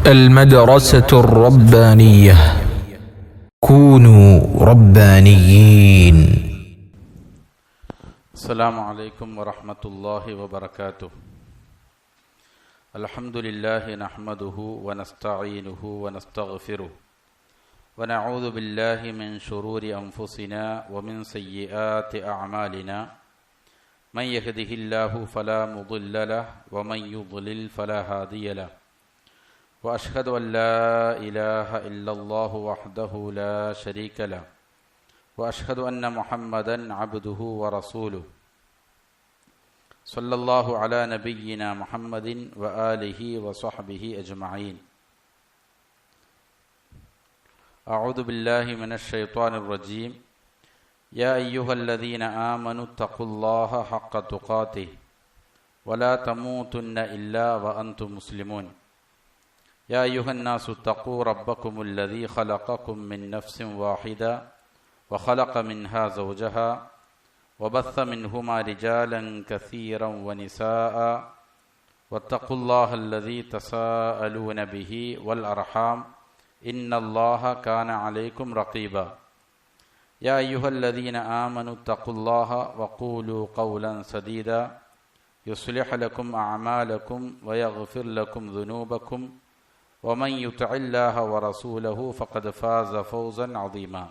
المدرسة الربانية كونوا ربانيين. السلام عليكم ورحمة الله وبركاته. الحمد لله نحمده ونستعينه ونستغفره ونعوذ بالله من شرور أنفسنا ومن سيئات أعمالنا. من يهده الله فلا مضل له ومن يضلل فلا هادي له. وأشهد أن لا إله إلا الله وحده لا شريك له وأشهد أن محمدا عبده ورسوله صلى الله على نبينا محمد وآله وصحبه أجمعين. أعوذ بالله من الشيطان الرجيم. يا أيها الذين آمنوا اتقوا الله حق تقاته ولا تموتن إلا وأنتم مسلمون. يا أيها الناس اتقوا ربكم الذي خلقكم من نفس واحدة وخلق منها زوجها وبث منهما رجالا كثيرا ونساء واتقوا الله الذي تساءلون به والأرحام إن الله كان عليكم رقيبا. يا أيها الذين آمنوا اتقوا الله وقولوا قولا سديدا يصلح لكم أعمالكم ويغفر لكم ذنوبكم ومن يطع الله ورسوله فقد فاز فوزا عظيما.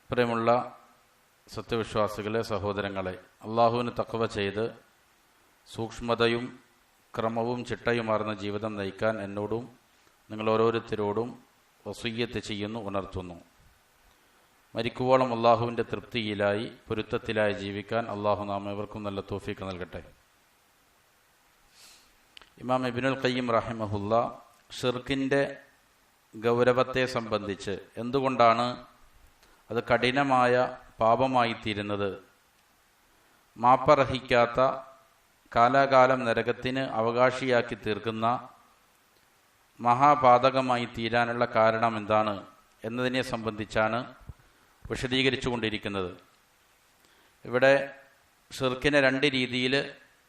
പ്രിയമുള്ള സത്യവിശ്വാസികളെ, സഹോദരങ്ങളെ, അള്ളാഹുവിന് തഖ്വ ചെയ്ത് സൂക്ഷ്മതയും ക്രമവും ചിട്ടയുമാർന്ന ജീവിതം നയിക്കാൻ എന്നോടും നിങ്ങൾ ഓരോരുത്തരോടും വസിയ്യത്ത് ചെയ്യുന്നു, ഉണർത്തുന്നു. മരിക്കുവോളം അള്ളാഹുവിൻ്റെ തൃപ്തിയിലായി പൊരുത്തത്തിലായി ജീവിക്കാൻ അള്ളാഹു നാം ഏവർക്കും നല്ല തൗഫീഖ് നൽകട്ടെ. ഇമാം ഇബ്നുൽ ഖയ്യിം റഹിമഹുല്ല ഷിർക്കിൻ്റെ ഗൗരവത്തെ സംബന്ധിച്ച്, എന്തുകൊണ്ടാണ് അത് കഠിനമായ പാപമായിത്തീരുന്നത്, മാപ്പർഹിക്കാത്ത കാലാകാലം നരകത്തിന് അവകാശിയാക്കി തീർക്കുന്ന മഹാപാതകമായി തീരാനുള്ള കാരണം എന്താണ് എന്നതിനെ സംബന്ധിച്ചാണ് വിശദീകരിച്ചു കൊണ്ടിരിക്കുന്നത്. ഇവിടെ ഷിർക്കിനെ രണ്ട് രീതിയിൽ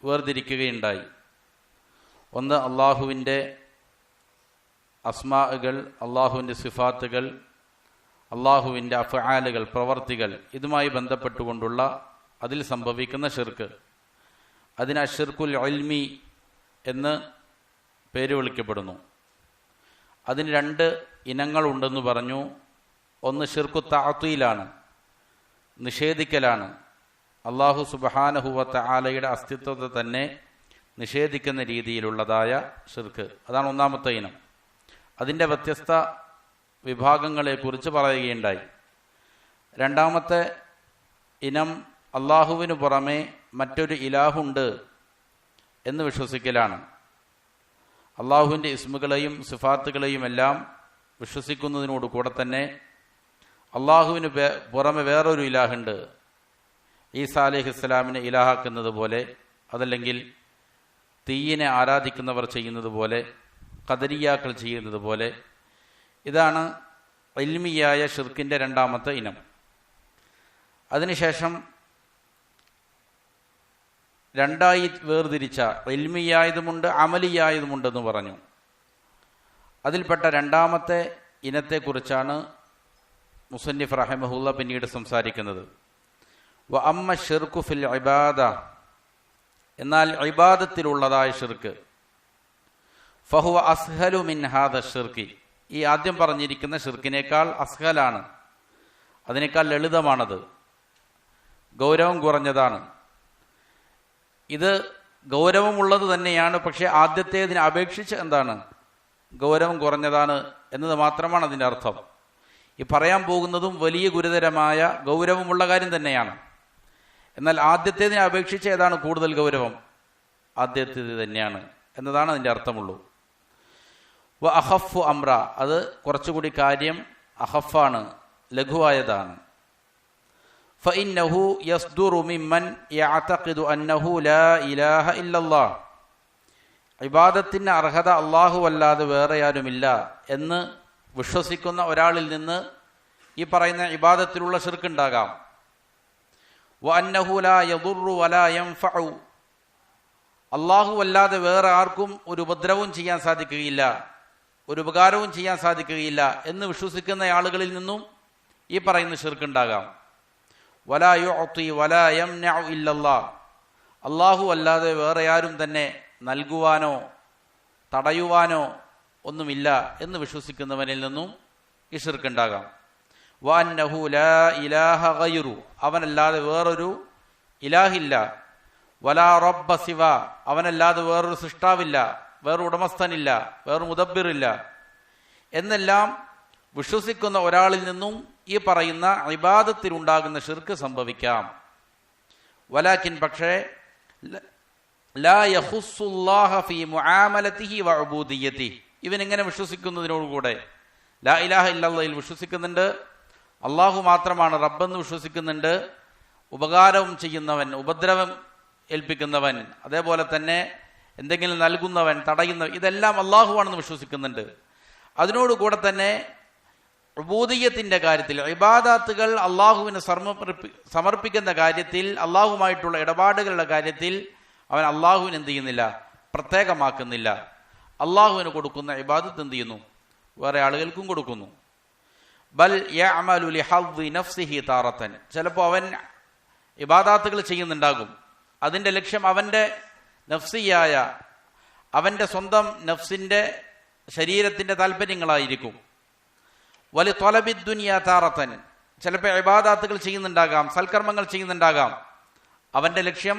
വേർതിരിക്കുകയുണ്ടായി. ഒന്ന്, അള്ളാഹുവിൻ്റെ അസ്മാകൾ, അള്ളാഹുവിൻ്റെ സിഫാത്തുകൾ, അള്ളാഹുവിൻ്റെ അഫ്ആലുകൾ, പ്രവർത്തികൾ, ഇതുമായി ബന്ധപ്പെട്ടുകൊണ്ടുള്ള അതിൽ സംഭവിക്കുന്ന ഷിർക്ക്. അതിന് അശ്ശിർക്കുൽ ഇൽമി എന്ന് പേര് വിളിക്കപ്പെടുന്നു. അതിന് രണ്ട് ഇനങ്ങളുണ്ടെന്ന് പറഞ്ഞു. ഒന്ന് ഷിർക്കു തഅ്തീലാണ്, നിഷേധിക്കലാണ്. അള്ളാഹു സുബ്ഹാനഹു വ തആലയുടെ അസ്തിത്വത്തെ തന്നെ നിഷേധിക്കുന്ന രീതിയിലുള്ളതായ ഷിർക്ക്. അതാണ് ഒന്നാമത്തെ ഇനം. അതിൻ്റെ വ്യത്യസ്ത വിഭാഗങ്ങളെക്കുറിച്ച് പറയുകയുണ്ടായി. രണ്ടാമത്തെ ഇനം അള്ളാഹുവിന് പുറമെ മറ്റൊരു ഇലാഹുണ്ട് എന്ന് വിശ്വസിക്കലാണ്. അള്ളാഹുവിൻ്റെ ഇസ്മുകളെയും സിഫാത്തുകളെയും എല്ലാം വിശ്വസിക്കുന്നതിനോട് കൂടെ തന്നെ അള്ളാഹുവിന് പുറമെ വേറൊരു ഇലാഹുണ്ട്, ഈസാ അലൈഹിസ്സലാമിനെ ഇലാഹാക്കുന്നത് പോലെ, അതല്ലെങ്കിൽ തീയിനെ ആരാധിക്കുന്നവർ ചെയ്യുന്നത് പോലെ, ഖദരിയാക്കൾ ചെയ്യുന്നത് പോലെ. ഇതാണ് ഇൽമിയായ ഷിർക്കിൻ്റെ രണ്ടാമത്തെ ഇനം. അതിനുശേഷം രണ്ടായി വേർതിരിച്ച ഇൽമിയായതുമുണ്ട് അമലിയായതുമുണ്ടെന്ന് പറഞ്ഞു. അതിൽപ്പെട്ട രണ്ടാമത്തെ ഇനത്തെക്കുറിച്ചാണ് മുസന്നിഫ് റഹിമഹുല്ല പിന്നീട് സംസാരിക്കുന്നത്. വ അമ്മ ഷിർക്കു ഫിൽ ഇബാദ, എന്നാൽ ഇബാദത്തിലുള്ളതായ ഷിർക്ക്, ഫഹുവ അസ്ഹലു മിൻ ഹാദ ഷിർക്കി, ഈ ആദ്യം പറഞ്ഞിരിക്കുന്ന ഷിർക്കിനേക്കാൾ അസ്ഹലാണ്, അതിനേക്കാൾ ലളിതമാണത്, ഗൗരവം കുറഞ്ഞതാണ്. ഇത് ഗൗരവമുള്ളത് തന്നെയാണ്, പക്ഷേ ആദ്യത്തേതിനെ അപേക്ഷിച്ച് എന്താണ്, ഗൗരവം കുറഞ്ഞതാണ് എന്നത് മാത്രമാണ് അതിൻ്റെ അർത്ഥം. ഈ പറയാൻ പോകുന്നതും വലിയ ഗുരുതരമായ ഗൗരവമുള്ള കാര്യം തന്നെയാണ്. എന്നാൽ ആദ്യത്തേതിനെ അപേക്ഷിച്ച് ഏതാണ് കൂടുതൽ ഗൗരവം? ആദ്യത്തേത് തന്നെയാണ് എന്നതാണ് അതിൻ്റെ അർത്ഥമുള്ളൂ. വ അഖഫു അംറ, അത് കുറച്ചുകൂടി കാര്യം അഖഫാണ്, ലഘുവായതാണ്. ഫഇന്നഹു യസ്ദുറു മിമ്മൻ യഅതഖിദു അന്നഹു ലാ ഇലാഹ ഇല്ലല്ലാഹ്, ഇബാദത്തിന് അർഹത അല്ലാഹുവല്ലാതെ വേറെ ആരുമില്ല എന്ന് വിശ്വസിക്കുന്ന ഒരാളിൽ നിന്ന് ഈ പറയുന്ന ഇബാദത്തിലുള്ള ശിർക്ക് ഉണ്ടാകാം. വഅന്നഹു ലാ യദുറു വലാ യൻഫഉ, അള്ളാഹു അല്ലാതെ വേറെ ആർക്കും ഒരു ഉപദ്രവവും ചെയ്യാൻ സാധിക്കുകയില്ല, ഒരു ഉപകാരവും ചെയ്യാൻ സാധിക്കുകയില്ല എന്ന് വിശ്വസിക്കുന്ന ആളുകളിൽ നിന്നും ഈ പറയുന്ന ശിർക്കുണ്ടാകാം. വലാ യുഅതി വലാ യംനഉ ഇല്ലല്ലാഹ്, അള്ളാഹു അല്ലാതെ വേറെ ആരും തന്നെ നൽകുവാനോ തടയുവാനോ ഒന്നുമില്ല എന്ന് വിശ്വസിക്കുന്നവനിൽ നിന്നും ഈ ശിർക്കുണ്ടാകാം. വഅന്നഹു ലാ ഇലാഹ ഗൈറു, അവനല്ലാതെ വേറൊരു ഇലാഹില്ല. വലാ റബ്ബ സിവ, അവനല്ലാതെ വേറൊരു സൃഷ്ടാവില്ല, വേറൊരു ഉടമസ്ഥനില്ല, വേറൊരു മുദബ്ബിറില്ല എന്നെല്ലാം വിശ്വസിക്കുന്ന ഒരാളിൽ നിന്നും ഈ പറയുന്ന ഇബാദത്തിലുണ്ടാകുന്ന ശിർക്ക് സംഭവിക്കാം. വലാകിൻ, പക്ഷേ ലാ യഖുസ്സുല്ലാഹ ഫീ മുആമലതിഹി വഉബൂദിയ്യതിഹി, ഇവനെങ്ങനെ വിശ്വസിക്കുന്നതിനോടുകൂടെ ലാ ഇലാഹ ഇല്ലല്ലാഹയിൽ വിശ്വസിക്കുന്നുണ്ട്, അള്ളാഹു മാത്രമാണ് റബ്ബെന്ന് വിശ്വസിക്കുന്നുണ്ട്, ഉപകാരവും ചെയ്യുന്നവൻ, ഉപദ്രവം ഏൽപ്പിക്കുന്നവൻ, അതേപോലെ തന്നെ എന്തെങ്കിലും നൽകുന്നവൻ, തടയുന്നവൻ, ഇതെല്ലാം അള്ളാഹുവാണെന്ന് വിശ്വസിക്കുന്നുണ്ട്. അതിനോടുകൂടെ തന്നെ ഉബൂദിയ്യത്തിന്റെ കാര്യത്തിൽ, ഇബാദാത്തുകൾ അള്ളാഹുവിന് സമർപ്പിക്കുന്ന കാര്യത്തിൽ, അള്ളാഹുമായിട്ടുള്ള ഇടപാടുകളുടെ കാര്യത്തിൽ അവൻ അള്ളാഹുവിന് എന്ത് ചെയ്യുന്നില്ല, പ്രത്യേകമാക്കുന്നില്ല. അള്ളാഹുവിന് കൊടുക്കുന്ന ഇബാദത്ത് എന്ത് ചെയ്യുന്നു, വേറെ ആളുകൾക്കും കൊടുക്കുന്നു. ബൽ യഅമലു ലിഹദ്ദി നഫ്സിഹി താറത്തൻ, ചിലപ്പോൾ അവൻ ഇബാദാത്തുകൾ ചെയ്യുന്നുണ്ടാകും, അതിൻ്റെ ലക്ഷ്യം അവൻ്റെ നഫ്സിയായ, അവൻ്റെ സ്വന്തം നഫ്സിൻ്റെ ശരീരത്തിൻ്റെ താല്പര്യങ്ങളായിരിക്കും. വലി ത്വലബി ദുനിയ താറത്തൻ, ചിലപ്പോൾ ഇബാദാത്തുകൾ ചെയ്യുന്നുണ്ടാകാം, സൽക്കർമ്മങ്ങൾ ചെയ്യുന്നുണ്ടാകാം, അവൻ്റെ ലക്ഷ്യം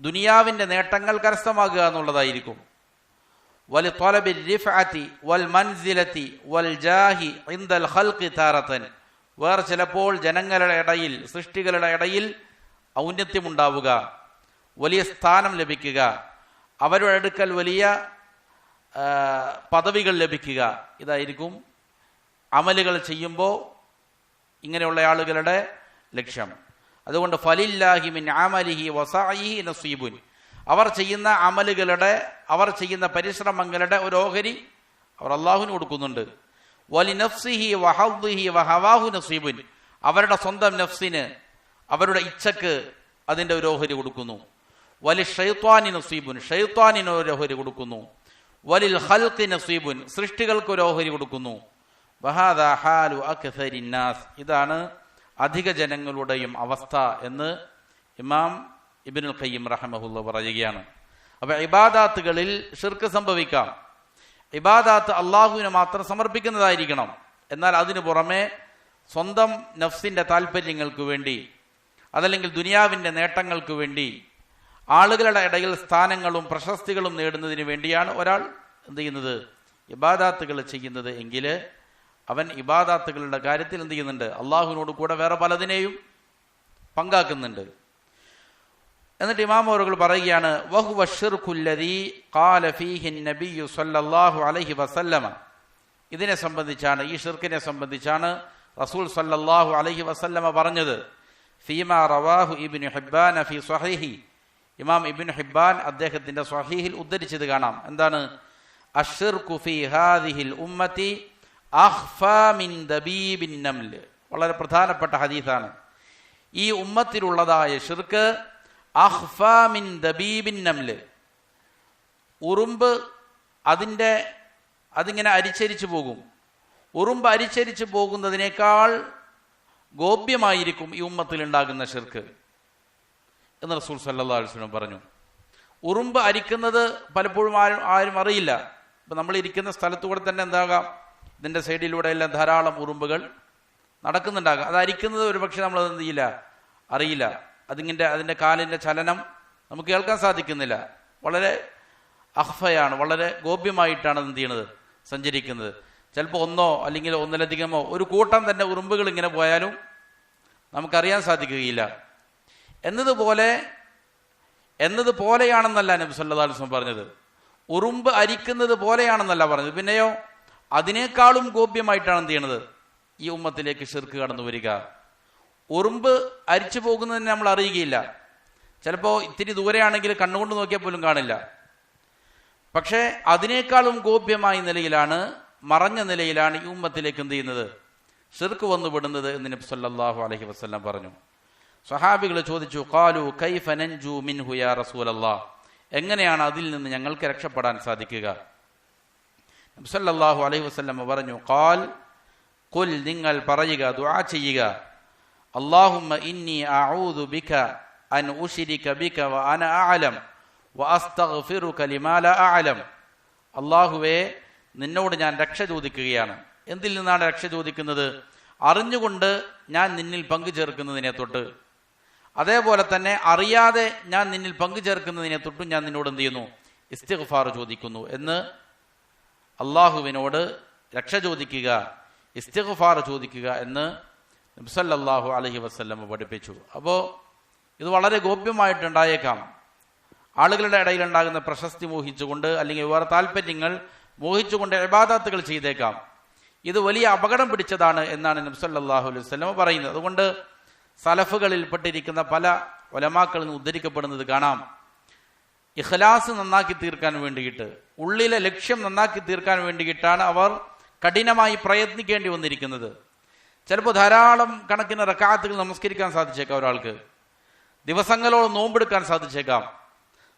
ദുനിയാവിൻ്റെ നേട്ടങ്ങൾ കരസ്ഥമാകുക എന്നുള്ളതായിരിക്കും. വലി ത്വലബി റിഫഅതി വൽ മൻസിലതി വൽ ജാഹി ഇൻദൽ ഖൽഖി താറത്തൻ, വേറെ ചിലപ്പോൾ ജനങ്ങളുടെ ഇടയിൽ, സൃഷ്ടികളുടെ ഇടയിൽ ഔന്നത്യമുണ്ടാവുക, വലിയ സ്ഥാനം ലഭിക്കുക, അവരുടെ അടുക്കൽ വലിയ പദവികൾ ലഭിക്കുക, ഇതായിരിക്കും അമലുകൾ ചെയ്യുമ്പോൾ ഇങ്ങനെയുള്ള ആളുകളുടെ ലക്ഷ്യം. അതുകൊണ്ട് ഫലില്ലാഹി മിൻ അമലിഹി വസഅയിഹി നസീബുൻ, അവർ ചെയ്യുന്ന അമലുകളുടെ, അവർ ചെയ്യുന്ന പരിശ്രമങ്ങളുടെ ഒരു ഓഹരി അവർ അള്ളാഹുവിന് കൊടുക്കുന്നുണ്ട്. വലി നഫ്സിഹി വഹദ്ദിഹി വഹവാഹു നസീബുൻ, അവരുടെ സ്വന്തം നഫ്സിന്, അവരുടെ ഇച്ഛക്ക് അതിൻ്റെ ഒരു ഓഹരി കൊടുക്കുന്നു. വലി ഷൈത്വാനി നസീബുൻ, ഷൈത്വാനിന് ഒരു ഓഹരി കൊടുക്കുന്നു. വലിൽ ഖൽഖി നസീബുൻ, സൃഷ്ടികൾക്ക് ഒരു ഓഹരി കൊടുക്കുന്നു. വഹാദാ ഹാലു അക്സരിൻ നാസ്, ഇതാണ് അധിക ജനങ്ങളുടെയും അവസ്ഥ എന്ന് ഇമാം ഇബ്നുൽ ഖയ്യിം റഹ്മഹുല്ലാഹ് പറയുകയാണ്. അപ്പോൾ ഇബാദാത്തുകളിൽ ശിർക്ക് സംഭവിക്കാം. ഇബാദാത്ത് അള്ളാഹുവിന് മാത്രം സമർപ്പിക്കുന്നതായിരിക്കണം. എന്നാൽ അതിനു പുറമെ സ്വന്തം നഫ്സിന്റെ താല്പര്യങ്ങൾക്ക് വേണ്ടി, അതല്ലെങ്കിൽ ദുനിയാവിൻ്റെ നേട്ടങ്ങൾക്ക് വേണ്ടി, ആളുകളുടെ ഇടയിൽ സ്ഥാനങ്ങളും പ്രശസ്തികളും നേടുന്നതിന് വേണ്ടിയാണ് ഒരാൾ എന്ത് ചെയ്യുന്നത്, ഇബാദാത്തുകൾ ചെയ്യുന്നത് എങ്കിൽ അവൻ ഇബാദാത്തുകളുടെ കാര്യത്തിൽ എന്ത് ചെയ്യുന്നുണ്ട്, അള്ളാഹുവിനോട് കൂടെ വേറെ പലതിനെയും പങ്കാക്കുന്നുണ്ട്. എന്നിട്ട് ഇമാം അവറുകൾ പറയുകയാണ്, വഹുവ ശിർക്കുല്ലദീ ഖാല ഫീഹി നബിയ്യു സ്വല്ലല്ലാഹു അലൈഹി വസല്ലമ, ഇതിനെ സംബന്ധിച്ചാണ്, ഈ ഷിർക്കിനെ സംബന്ധിച്ചാണ് റസൂൽ സ്വല്ലല്ലാഹു അലൈഹി വസല്ലമ പറഞ്ഞത്. ഫീമാ റവാഹു ഇബ്നു ഹിബ്ബാൻ ഫീ സ്വഹീഹി, ഇമാം ഇബ്നു ഹിബ്ബാൻ അദ്ദേഹത്തിന്റെ സ്വഹീഹിൽ ഉദ്ധരിച്ചത് കാണാം. എന്താണ്? അശ്ശിർകു ഫീ ഹാദിഹിൽ ഉമ്മത്തി അഖ്ഫാ മിൻ ദബീബിൻ നംൽ, വളരെ പ്രധാനപ്പെട്ട ഹദീസാണ്. ഈ ഉമ്മത്തിലുള്ളതായ ഷിർക്ക് അഖ്ഫാ മിൻ ദബീബിൻ നംൽ, ഉറുമ്പ് അതിങ്ങനെ അരിച്ചരിച്ചു പോകും. ഉറുമ്പ് അരിച്ചരിച്ചു പോകുന്നതിനേക്കാൾ ഗോപ്യമായിരിക്കും ഈ ഉമ്മത്തിൽ ഉണ്ടാകുന്ന ഷിർക്ക് എന്ന് റസൂൽ സല്ലല്ലാഹു അലൈഹി വസല്ലം പറഞ്ഞു. ഉറുമ്പ് അരിക്കുന്നത് പലപ്പോഴും ആരും അറിയില്ല. ഇപ്പം നമ്മൾ ഇരിക്കുന്ന സ്ഥലത്തുകൂടെ തന്നെ എന്താകാം, ഇതിൻ്റെ സൈഡിലൂടെ എല്ലാം ധാരാളം ഉറുമ്പുകൾ നടക്കുന്നുണ്ടാകാം. അത് അരിക്കുന്നത് ഒരുപക്ഷെ നമ്മളത് എന്ത് ചെയ്യില്ല, അറിയില്ല. അതിൻ്റെ കാലിൻ്റെ ചലനം നമുക്ക് കേൾക്കാൻ സാധിക്കുന്നില്ല. വളരെ അഖ്ഫയാണ്, വളരെ ഗോപ്യമായിട്ടാണ് എന്ത് ചെയ്യണത്, സഞ്ചരിക്കുന്നത്. ചിലപ്പോൾ ഒന്നോ അല്ലെങ്കിൽ ഒന്നിലധികമോ ഒരു കൂട്ടം തന്നെ ഉറുമ്പുകൾ ഇങ്ങനെ പോയാലും നമുക്കറിയാൻ സാധിക്കുകയില്ല. എന്നതുപോലെയാണെന്നല്ല നബി സല്ലല്ലാഹു അലൈഹി വസല്ലം പറഞ്ഞത്, ഉറുമ്പ് അരിക്കുന്നത് പോലെയാണെന്നല്ല പറഞ്ഞത്. പിന്നെയോ അതിനേക്കാളും ഗോപ്യമായിട്ടാണ് എന്ത് ചെയ്യണത്, ഈ ഉമ്മത്തിലേക്ക് ശിർക്ക് കടന്നു വരിക. ഉറുമ്പ് അരിച്ചു പോകുന്നതിന് നമ്മൾ അറിയുകയില്ല. ചിലപ്പോൾ ഇത്തിരി ദൂരെയാണെങ്കിൽ കണ്ണുകൊണ്ട് നോക്കിയാൽ പോലും കാണില്ല. പക്ഷേ അതിനേക്കാളും ഗോപ്യമായ നിലയിലാണ്, മറഞ്ഞ നിലയിലാണ് ഈ ഉമ്മത്തിലേക്ക് എന്ത് ചെയ്യുന്നത്, ശിർക്ക് വന്നുപെടുന്നത് എന്ന് നബി സല്ലല്ലാഹു അലൈഹി വസല്ലം പറഞ്ഞു. സ്വഹാബികൾ ചോദിച്ചു, ഖാലു കൈഫ നൻജു മിൻഹു യാ റസൂലല്ലാഹ്, എങ്ങനെയാണ് അതിൽ നിന്ന് ഞങ്ങൾക്ക് രക്ഷപ്പെടാൻ സാധിക്കുക? നബി സല്ലല്ലാഹു അലൈഹി വസല്ലം പറഞ്ഞു, ഖുൽ നിങ്ങൾ പറയുക, ദുആ ചെയ്യുക, അല്ലാഹുമ്മ ഇന്നി അഊദു ബിക അൻ ഉശ്രിക ബിക വ അന അഅലം വ അസ്തഗ്ഫിറുക ലിമാ ലാ അഅലം. അല്ലാഹുവേ, നിന്നോട് ഞാൻ രക്ഷ ചോദിക്കുകയാണ്. എന്തിൽ നിന്നാണ് രക്ഷ ചോദിക്കുന്നത്? അറിഞ്ഞുകൊണ്ട് ഞാൻ നിന്നിൽ പങ്കു ചേർക്കുന്നതിനെ തൊട്ട്, അതേപോലെ തന്നെ അറിയാതെ ഞാൻ നിന്നിൽ പങ്കു ചേർക്കുന്നതിനെ തൊട്ടും ഞാൻ നിന്നോട് എന്ത് ചെയ്യുന്നു? ഇസ്തിഗ്ഫാർ ചോദിക്കുന്നു എന്ന് അള്ളാഹുവിനോട് രക്ഷ ചോദിക്കുക, ഇസ്തിഗ്ഫാർ ചോദിക്കുക എന്ന് നബി സല്ലല്ലാഹു അലൈഹി വസല്ലം പഠിപ്പിച്ചു. അപ്പോൾ ഇത് വളരെ ഗോപ്യമായിട്ടുണ്ടായേക്കാം. ആളുകളുടെ ഇടയിലുണ്ടാകുന്ന പ്രശസ്തി മോഹിച്ചുകൊണ്ട് അല്ലെങ്കിൽ വേറെ താല്പര്യങ്ങൾ മോഹിച്ചുകൊണ്ട് ഇബാദത്തുകൾ ചെയ്തേക്കാം. ഇത് വലിയ അപകടം പിടിച്ചതാണ് എന്നാണ് നബി സല്ലല്ലാഹു അലൈഹി വസല്ലം പറയുന്നത്. അതുകൊണ്ട് സലഫുകളിൽ പെട്ടിരിക്കുന്ന പല ഉലമാക്കളിൽ നിന്ന് ഉദ്ധരിക്കപ്പെടുന്നത് കാണാം, ഇഖ്ലാസ് നന്നാക്കി തീർക്കാൻ വേണ്ടിയിട്ട്, ഉള്ളിലെ ലക്ഷ്യം നന്നാക്കി തീർക്കാൻ വേണ്ടിയിട്ടാണ് അവർ കഠിനമായി പ്രയത്നിക്കേണ്ടി വന്നിരിക്കുന്നത്. ചിലപ്പോൾ ധാരാളം കണക്കിന് റക്അത്തുകൾ നമസ്കരിക്കാൻ സാധിച്ചേക്കാം, ഒരാൾക്ക് ദിവസങ്ങളോളം നോമ്പെടുക്കാൻ സാധിച്ചേക്കാം,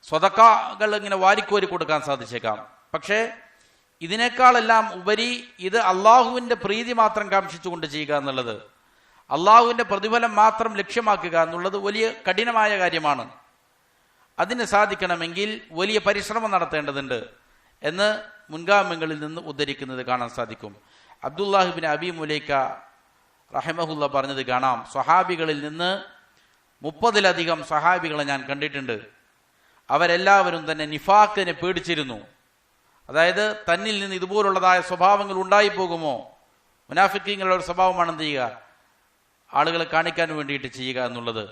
സ്വതക്കകൾ ഇങ്ങനെ വാരിക്കോരി കൊടുക്കാൻ സാധിച്ചേക്കാം. പക്ഷേ ഇതിനേക്കാളെല്ലാം ഉപരി ഇത് അള്ളാഹുവിൻ്റെ പ്രീതി മാത്രം കാംക്ഷിച്ചുകൊണ്ട് ചെയ്യുക എന്നുള്ളത്, അള്ളാഹുവിൻ്റെ പ്രതിഫലം മാത്രം ലക്ഷ്യമാക്കുക എന്നുള്ളത് വലിയ കഠിനമായ കാര്യമാണ്. അതിന് സാധിക്കണമെങ്കിൽ വലിയ പരിശ്രമം നടത്തേണ്ടതുണ്ട് എന്ന് മുൻഗാമികളിൽ നിന്ന് ഉദ്ധരിക്കുന്നത് കാണാൻ സാധിക്കും. അബ്ദുല്ലാഹി ഇബ്നു അബീ മുലൈക റഹിമഹുല്ല പറഞ്ഞത് കാണാം, സ്വഹാബികളിൽ നിന്ന് 30-ലധികം സ്വഹാബികളെ ഞാൻ കണ്ടിട്ടുണ്ട്. അവരെല്ലാവരും തന്നെ നിഫാഖിനെ പേടിച്ചിരുന്നു. അതായത് തന്നിൽ നിന്ന് ഇതുപോലുള്ളതായ സ്വഭാവങ്ങൾ ഉണ്ടായി പോകുമോ, മുനാഫിക്കീങ്ങളുടെ ഒരു സ്വഭാവമാണ് എന്ത് ചെയ്യുക, ആളുകളെ കാണിക്കാൻ വേണ്ടിയിട്ട് ചെയ്യുക എന്നുള്ളത്.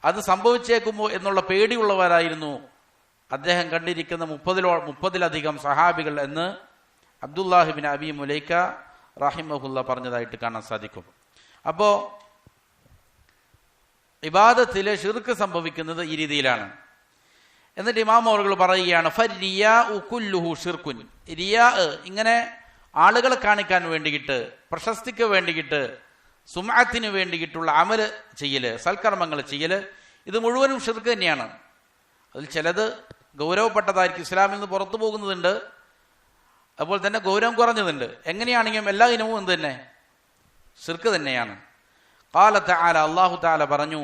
അത് സംഭവിച്ചേക്കുമോ എന്നുള്ള പേടിയുള്ളവരായിരുന്നു അദ്ദേഹം കണ്ടിരിക്കുന്ന 30-ലധികം സഹാബികൾ എന്ന് അബ്ദുല്ലാഹി ഇബ്നു അബീ മുലൈക റഹിമഹുല്ല പറഞ്ഞതായിട്ട് കാണാൻ സാധിക്കും. അപ്പോൾ ഇബാദത്തിലെ ശിർക്ക് സംഭവിക്കുന്നത് ഈ രീതിയിലാണ്. എന്നിട്ട് ഇമാം അവറുകൾ പറയുകയാണ്, ഫരിയാഉ കുല്ലുഹു ശിർക്കുൻ. റിയാ, ഇങ്ങനെ ആളുകളെ കാണിക്കാൻ വേണ്ടിയിട്ട്, പ്രശസ്തിക്ക് വേണ്ടിയിട്ട്, സുമഅത്തിന് വേണ്ടിയിട്ടുള്ള അമല് ചെയ്യല്, സൽക്കർമ്മങ്ങൾ ചെയ്യല്, ഇത് മുഴുവനും ശിർക്ക് തന്നെയാണ്. അതിൽ ചിലത് ഗൗരവപ്പെട്ടതായിരിക്കും, ഇസ്ലാമിൽ നിന്ന് പുറത്തു പോകുന്നതുണ്ട്, അതുപോലെ തന്നെ ഗൗരവം കുറഞ്ഞതുണ്ട്. എങ്ങനെയാണെങ്കിലും എല്ലാ ഇനവും എന്ത് തന്നെ? ശിർക്ക് തന്നെയാണ്. ഖാല തആല, അല്ലാഹു തആല പറഞ്ഞു,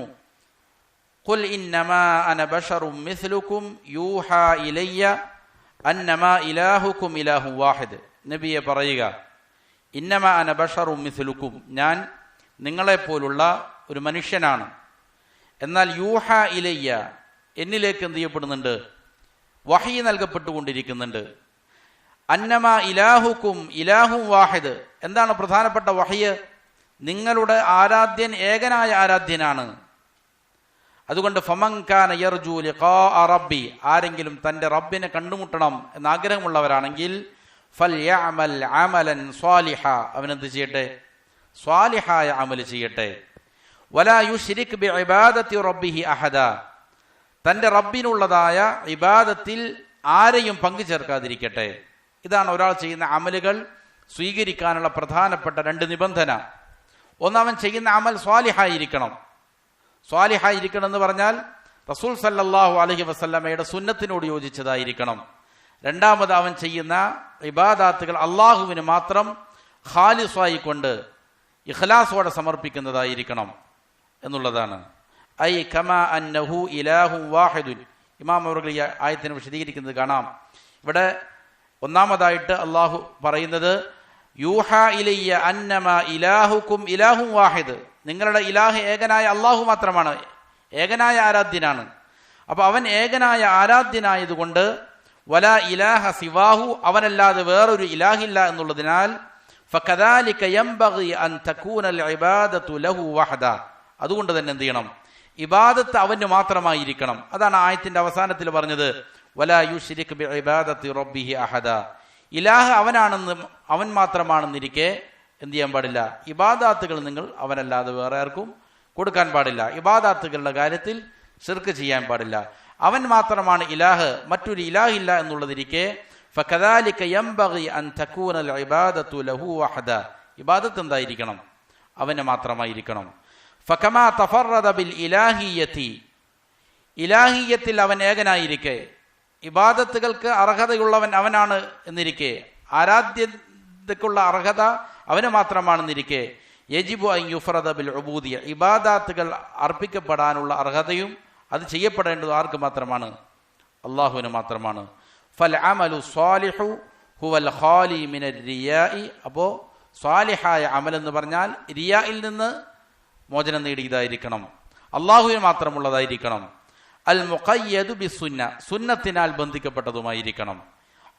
ഖുൽ ഇന്നമാ അന ബശറും മിസ്ലുക്കും യൂഹാ ഇലയ്യ അന്നമാ ഇലാഹുക്കും ഇലാഹുൻ വാഹിദ്. നബിയെ പറയുക, ഇന്നമാ അന ബശറും മിസ്ലുക്കും, ഞാൻ നിങ്ങളെപ്പോലുള്ള ഒരു മനുഷ്യനാണ്. എന്നാൽ യൂഹാ ഇലയ്യ, എന്നിലേക്ക് എന്ത് ചെയ്യപ്പെടുന്നുണ്ട്? വഹി നൽകപ്പെട്ടുകൊണ്ടിരിക്കുന്നുണ്ട്. അന്നമാ ഇലാഹുക്കും ഇലാഹുൻ വാഹിദ്, എന്താണ് പ്രധാനപ്പെട്ട വഹിയ്? നിങ്ങളുടെ ആരാധ്യൻ ഏകനായ ആരാധ്യനാണ്. അതുകൊണ്ട് ഫമൻ കാന യർജു ലിഖാഅ റബ്ബി, ആരെങ്കിലും തൻ്റെ റബ്ബിനെ കണ്ടുമുട്ടണം എന്ന ആഗ്രഹമുള്ളവരാണെങ്കിൽ ഫൽയഅമൽ അമലൻ സ്വാലിഹ, അവനെന്ത് ചെയ്യട്ടെ? സ്വാലിഹായ അമല് ചെയ്യട്ടെ. വലാ യുശ്രിക് ബിഇബാദത്തി റബ്ബിഹി അഹദ, തൻ്റെ റബ്ബിനുള്ളതായ ഇബാദത്തിൽ ആരെയും പങ്കു ചേർക്കാതിരിക്കട്ടെ. ഇതാണ് ഒരാൾ ചെയ്യുന്ന അമലുകൾ സ്വീകരിക്കാനുള്ള പ്രധാനപ്പെട്ട 2 നിബന്ധന. ഒന്ന്, അവൻ ചെയ്യുന്ന അമൽ സ്വാലിഹായിരിക്കണം. സ്വാലിഹായിരിക്കണം എന്ന് പറഞ്ഞാൽ റസൂൽ സല്ലല്ലാഹു അലൈഹി വസല്ലമയുടെ സുന്നത്തിനോട് യോജിച്ചതായിരിക്കണം. രണ്ടാമത്, അവൻ ചെയ്യുന്ന ഇബാദാത്തുകൾ അള്ളാഹുവിന് മാത്രം ഖാലിസായി കൊണ്ട് ഇഖ്ലാസോടെ സമർപ്പിക്കുന്നതായിരിക്കണം എന്നുള്ളതാണ്. ഐ കമാ അന്നഹു ഇലാഹുൻ വാഹിദുൻ. ഇമാം അവറുകൾ ഈ ആയത്തിനെ വിശദീകരിക്കുന്നത് കാണാം. ഇവിടെ ഒന്നാമതായിട്ട് അള്ളാഹു പറയുന്നത്, യൂഹാ ഇലയ്യ അന്നമാ ഇലാഹുക്കും ഇലാഹുൻ വാഹിദ്, നിങ്ങളുടെ ഇലാഹ് ഏകനായ അള്ളാഹു മാത്രമാണ്, ഏകനായ ആരാധ്യനാണ്. അപ്പൊ അവൻ ഏകനായ ആരാധ്യനായതുകൊണ്ട് വലാ ഇലാഹ സിവാഹു, അവനല്ലാതെ വേറൊരു ഇലാഹില്ല എന്നുള്ളതിനാൽ ഫകദാലിക യംബഗി അൻ തകൂനൽ ഇബാദതു ലഹു വഹദ, അതുകൊണ്ട് തന്നെ എന്ത് ചെയ്യണം? ഇബാദത്ത് അവന് മാത്രമായിരിക്കണം. അതാണ് ആയത്തിന്റെ അവസാനത്തിൽ പറഞ്ഞത്, വലാ യുശ്രിക് ബിഇബാദത്തി റബ്ബിഹി അഹദ. ഇലാഹ് അവനാണെന്ന്, അവൻ മാത്രമാണെന്നിരിക്കെ എന്ത് ചെയ്യാൻ പാടില്ല? ഇബാദാത്തുകൾ നിങ്ങൾ അവനല്ലാതെ വേറെ ആർക്കും കൊടുക്കാൻ പാടില്ല. ഇബാദാത്തുകളുടെ കാര്യത്തിൽ ശിർക്ക് ചെയ്യാൻ പാടില്ല. അവൻ മാത്രമാണ് ഇലാഹ്, മറ്റൊരു ഇലാഹില്ല എന്നുള്ളതിരിക്കെ ഫകദാലിക യംബഗി അൻ തകൂനൽ ഇബാദതു ലഹു വഹദ, ഇബാദത്ത് എന്തായിരിക്കണം? അവന് മാത്രമായിരിക്കണം. ഫകമാ തഫറദ ബിൽ ഇലാഹിയത്തി, ഇലാഹിയത്തിൽ അവൻ ഏകനായിരിക്കെ, ഇബാദത്തുകൾക്ക് അർഹതയുള്ളവൻ അവനാണ് എന്നിരിക്കെ, ആരാധ്യതയ്ക്കുള്ള അർഹത അവന് മാത്രമാണെന്നിരിക്കെ, യജിബു അൻ യുഫ്റദ ബിൽ ഉബൂദിയ, ഇബാദത്തുകൾ അർപ്പിക്കപ്പെടാനുള്ള അർഹതയും അത് ചെയ്യപ്പെടേണ്ടത് ആർക്ക് മാത്രമാണ്? അള്ളാഹുവിന് മാത്രമാണ്. ഫൽ അമലു സ്വാലിഹു ഹുവൽ ഖാലി മിനർ റിയാഇ, അപ്പോൾ സ്വാലിഹായ അമൽ എന്ന് പറഞ്ഞാൽ റിയായിൽ നിന്ന് മോചനം നേടിയതായിരിക്കണം, അള്ളാഹുവിന് മാത്രമുള്ളതായിരിക്കണം. അൽ മുഖയ്യദു ബിസുന്ന, സുന്നത്തിനാൽ ബന്ധിക്കപ്പെട്ടതുമായിരിക്കണം.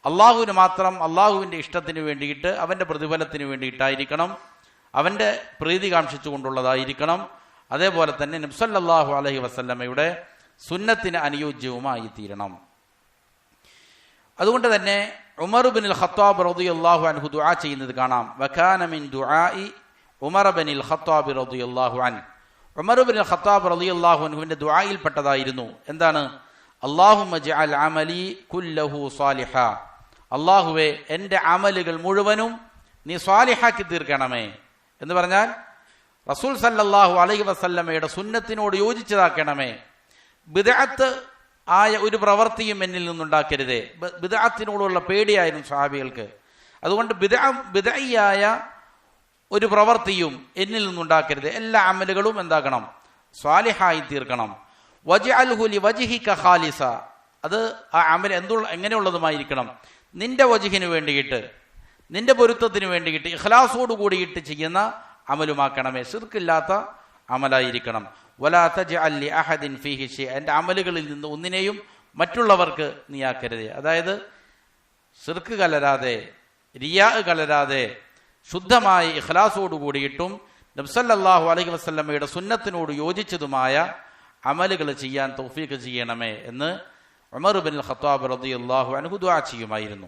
അള്ളാഹുവിന് മാത്രം, അള്ളാഹുവിൻ്റെ ഇഷ്ടത്തിന് വേണ്ടിയിട്ട്, അവൻ്റെ പ്രതിഫലത്തിന് വേണ്ടിയിട്ടായിരിക്കണം, അവൻ്റെ പ്രീതി കാക്ഷിച്ചുകൊണ്ടുള്ളതായിരിക്കണം. അതേപോലെ തന്നെ നബി സല്ലല്ലാഹു അലൈഹി വസല്ലമയുടെ സുന്നത്തിന് അനുയോജ്യവുമായി തീരണം. അതുകൊണ്ട് തന്നെ ഉമർ ബിനുൽ ഖത്താബ് റളിയല്ലാഹു അൻഹു ദുആ ചെയ്യുന്നത് കാണാം. വകാന മിൻ ദുആഇ ഉമർ ബിനുൽ ഖത്താബ് റളിയല്ലാഹു അൻഹു, ഉമർ ബിനുൽ ഖത്താബ് റളിയല്ലാഹു അൻഹുവിന്റെ ദുആയിൽപ്പെട്ടതായിരുന്നു. എന്താണ്? അല്ലാഹുമ്മ ജഅൽ അമലി കുല്ലഹു സാലിഹ, അല്ലാഹുവേ എൻ്റെ അമലുകൾ മുഴുവനും നീ സ്വാലിഹാക്കി തീർക്കണമേ. എന്ന് പറഞ്ഞാൽ റസൂൽ സല്ലല്ലാഹു അലൈഹി വസല്ലമയുടെ സുന്നത്തിനോട് യോജിച്ചതാക്കണമേ. ബിദ്അത്ത് ആയ ഒരു പ്രവൃത്തിയും എന്നിൽ നിന്നുണ്ടാക്കരുതേ. ബിദ്അത്തിനോടുള്ള പേടിയായിരുന്നു സ്വഹാബികൾക്ക്. അതുകൊണ്ട് ബിദ്അയായ ഒരു പ്രവൃത്തിയും എന്നിൽ നിന്നുണ്ടാക്കരുത്. എല്ലാ അമലുകളും എന്താക്കണം? സ്വാലിഹായി തീർക്കണം. വജ്അൽഹു ലിവജ്ഹിക ഖാലിസ, അത് ആ അമൽ എങ്ങനെയുള്ളതുമായിരിക്കണം? നിന്റെ വജ്ഹിന് വേണ്ടിയിട്ട്, നിന്റെ പൊരുത്തത്തിന് വേണ്ടിയിട്ട്, ഇഖ്ലാസോട് കൂടിയിട്ട് ചെയ്യുന്ന അമലുമാക്കണമേ. ശിർക്കില്ലാത്ത അമലായിരിക്കണം. വലാ തജ്അൽ ലി അഹദിൻ ഫീഹി ഷൈഅ, എൻ്റെ അമലുകളിൽ നിന്ന് ഒന്നിനെയും മറ്റുള്ളവർക്ക് നീയാക്കരുതേ. അതായത് ശിർക്ക് കലരാതെ, റിയാ കലരാതെ, ശുദ്ധമായ ഇഖ്ലാസോട് കൂടിയിട്ടും നബി സല്ലല്ലാഹു അലൈഹി വസല്ലമയുടെ സുന്നത്തിനോട് യോജിച്ചതുമായ അമലുകൾ ചെയ്യാൻ തൗഫീഖ് ചെയ്യണമേ എന്ന് ഉമർ ഇബ്നുൽ ഖത്താബ് റളിയല്ലാഹു അൻഹു ദുആ ചെയ്യുമായിരുന്നു.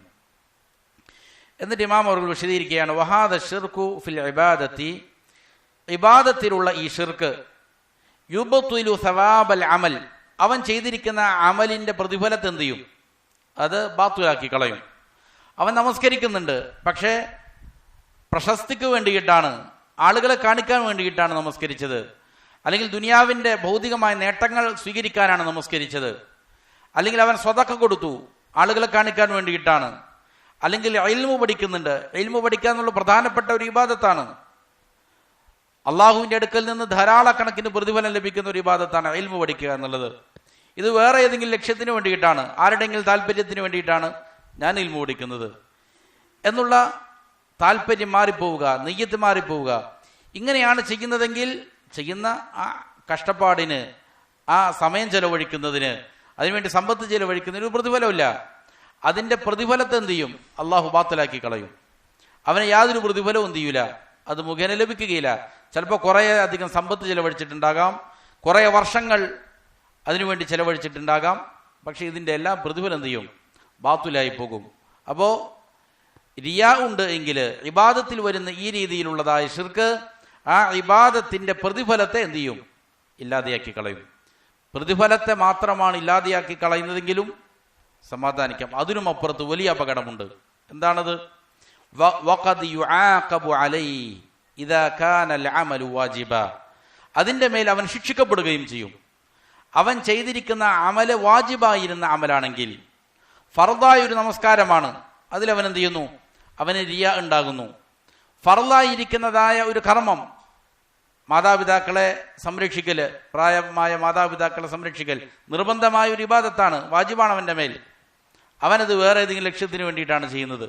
എന്നിട്ട് ഇമാം അവർ വിശദീകരിക്കുകയാണ്, വഹാദ ശിർക്കു ഫിൽ ഇബാദത്തി, ഇബാദത്തിലുള്ള ഈ ഷിർക്ക്, യുബ്തിലു സവാബൽ അമൽ, അവൻ ചെയ്തിരിക്കുന്ന അമലിന്റെ പ്രതിഫലത്തെ എന്ത് ചെയ്യും? അത് ബാത്തുലാക്കി കളയും. അവൻ നമസ്കരിക്കുന്നുണ്ട്, പക്ഷേ പ്രശസ്തിക്ക് വേണ്ടിയിട്ടാണ്, ആളുകളെ കാണിക്കാൻ വേണ്ടിയിട്ടാണ് നമസ്കരിച്ചത്, അല്ലെങ്കിൽ ദുനിയാവിന്റെ ഭൗതികമായ നേട്ടങ്ങൾ സ്വീകരിക്കാനാണ് നമസ്കരിച്ചത്, അല്ലെങ്കിൽ അവൻ സ്വതക്ക കൊടുത്തു ആളുകളെ കാണിക്കാൻ വേണ്ടിയിട്ടാണ്, അല്ലെങ്കിൽ ഇൽമു പഠിക്കുന്നുണ്ട്. ഇൽമു പഠിക്കുക എന്നുള്ള പ്രധാനപ്പെട്ട ഒരു ഇബാദത്താണ്. അള്ളാഹുവിന്റെ അടുക്കൽ നിന്ന് ധാരാളക്കണക്കിന് പ്രതിഫലം ലഭിക്കുന്ന ഒരു ഇബാദത്താണ് ഇൽമു പഠിക്കുക എന്നുള്ളത്. ഇത് വേറെ ഏതെങ്കിലും ലക്ഷ്യത്തിന് വേണ്ടിയിട്ടാണ്, ആരുടെയെങ്കിലും താല്പര്യത്തിന് വേണ്ടിയിട്ടാണ് ഞാൻ ഇൽമു പഠിക്കുന്നത് എന്നുള്ള താല്പര്യം മാറിപ്പോവുക, നെയ്യത്ത് മാറിപ്പോവുക. ഇങ്ങനെയാണ് ചെയ്യുന്നതെങ്കിൽ ചെയ്യുന്ന ആ കഷ്ടപ്പാടിന്, ആ സമയം ചെലവഴിക്കുന്നതിന്, അതിനുവേണ്ടി സമ്പത്ത് ചെലവഴിക്കുന്നതിന് ഒരു പ്രതിഫലമില്ല. അതിന്റെ പ്രതിഫലത്തെ എന്ത് ചെയ്യും? അള്ളാഹു ബാത്തലാക്കി കളയും. അവന് യാതൊരു പ്രതിഫലവും എന്ത് ചെയ്യൂല, അത് മുഖേന ലഭിക്കുകയില്ല. ചിലപ്പോൾ കുറേ അധികം സമ്പത്ത് ചെലവഴിച്ചിട്ടുണ്ടാകാം, കുറേ വർഷങ്ങൾ അതിനുവേണ്ടി ചെലവഴിച്ചിട്ടുണ്ടാകാം. പക്ഷെ ഇതിന്റെ എല്ലാം പ്രതിഫലം എന്ത് ചെയ്യും? ബാത്തുലായി പോകും. അപ്പോൾ റിയാ ഉണ്ട് എങ്കിൽ, ഇബാദത്തിൽ വരുന്ന ഈ രീതിയിലുള്ളതായ ഷിർക്ക് ആ ഇബാദത്തിന്റെ പ്രതിഫലത്തെ എന്ത് ചെയ്യും? ഇല്ലാതെയാക്കി കളയും. പ്രതിഫലത്തെ മാത്രമാണ് ഇല്ലാതെയാക്കി കളയുന്നതെങ്കിലും സമാധാനിക്കാം, അതിനും അപ്പുറത്ത് വലിയ അപകടമുണ്ട്. എന്താണത്? വഖദ് യുആഖബു അലൈഹി ഇദാ കാന അൽഅമലു വാജിബ, അതിന്റെ മേൽ അവൻ ശിക്ഷിക്കപ്പെടുകയും ചെയ്യും. അവൻ ചെയ്തിരിക്കുന്ന അമല് വാജിബായിരുന്ന അമലാണെങ്കിൽ, ഫർദായ ഒരു നമസ്കാരമാണ്, അതിലവൻ എന്ത് ചെയ്യുന്നു? അവന് റിയാ ഉണ്ടാകുന്നു. ഫർദായിരിക്കുന്നതായ ഒരു കർമ്മം, മാതാപിതാക്കളെ സംരക്ഷിക്കല്, പ്രായമായ മാതാപിതാക്കളെ സംരക്ഷിക്കൽ നിർബന്ധമായ ഒരു ഇബാദത്താണ്, വാജിബാണ് അവന്റെ മേൽ. അവനത് വേറെ ഏതെങ്കിലും ലക്ഷ്യത്തിന് വേണ്ടിയിട്ടാണ് ചെയ്യുന്നത്.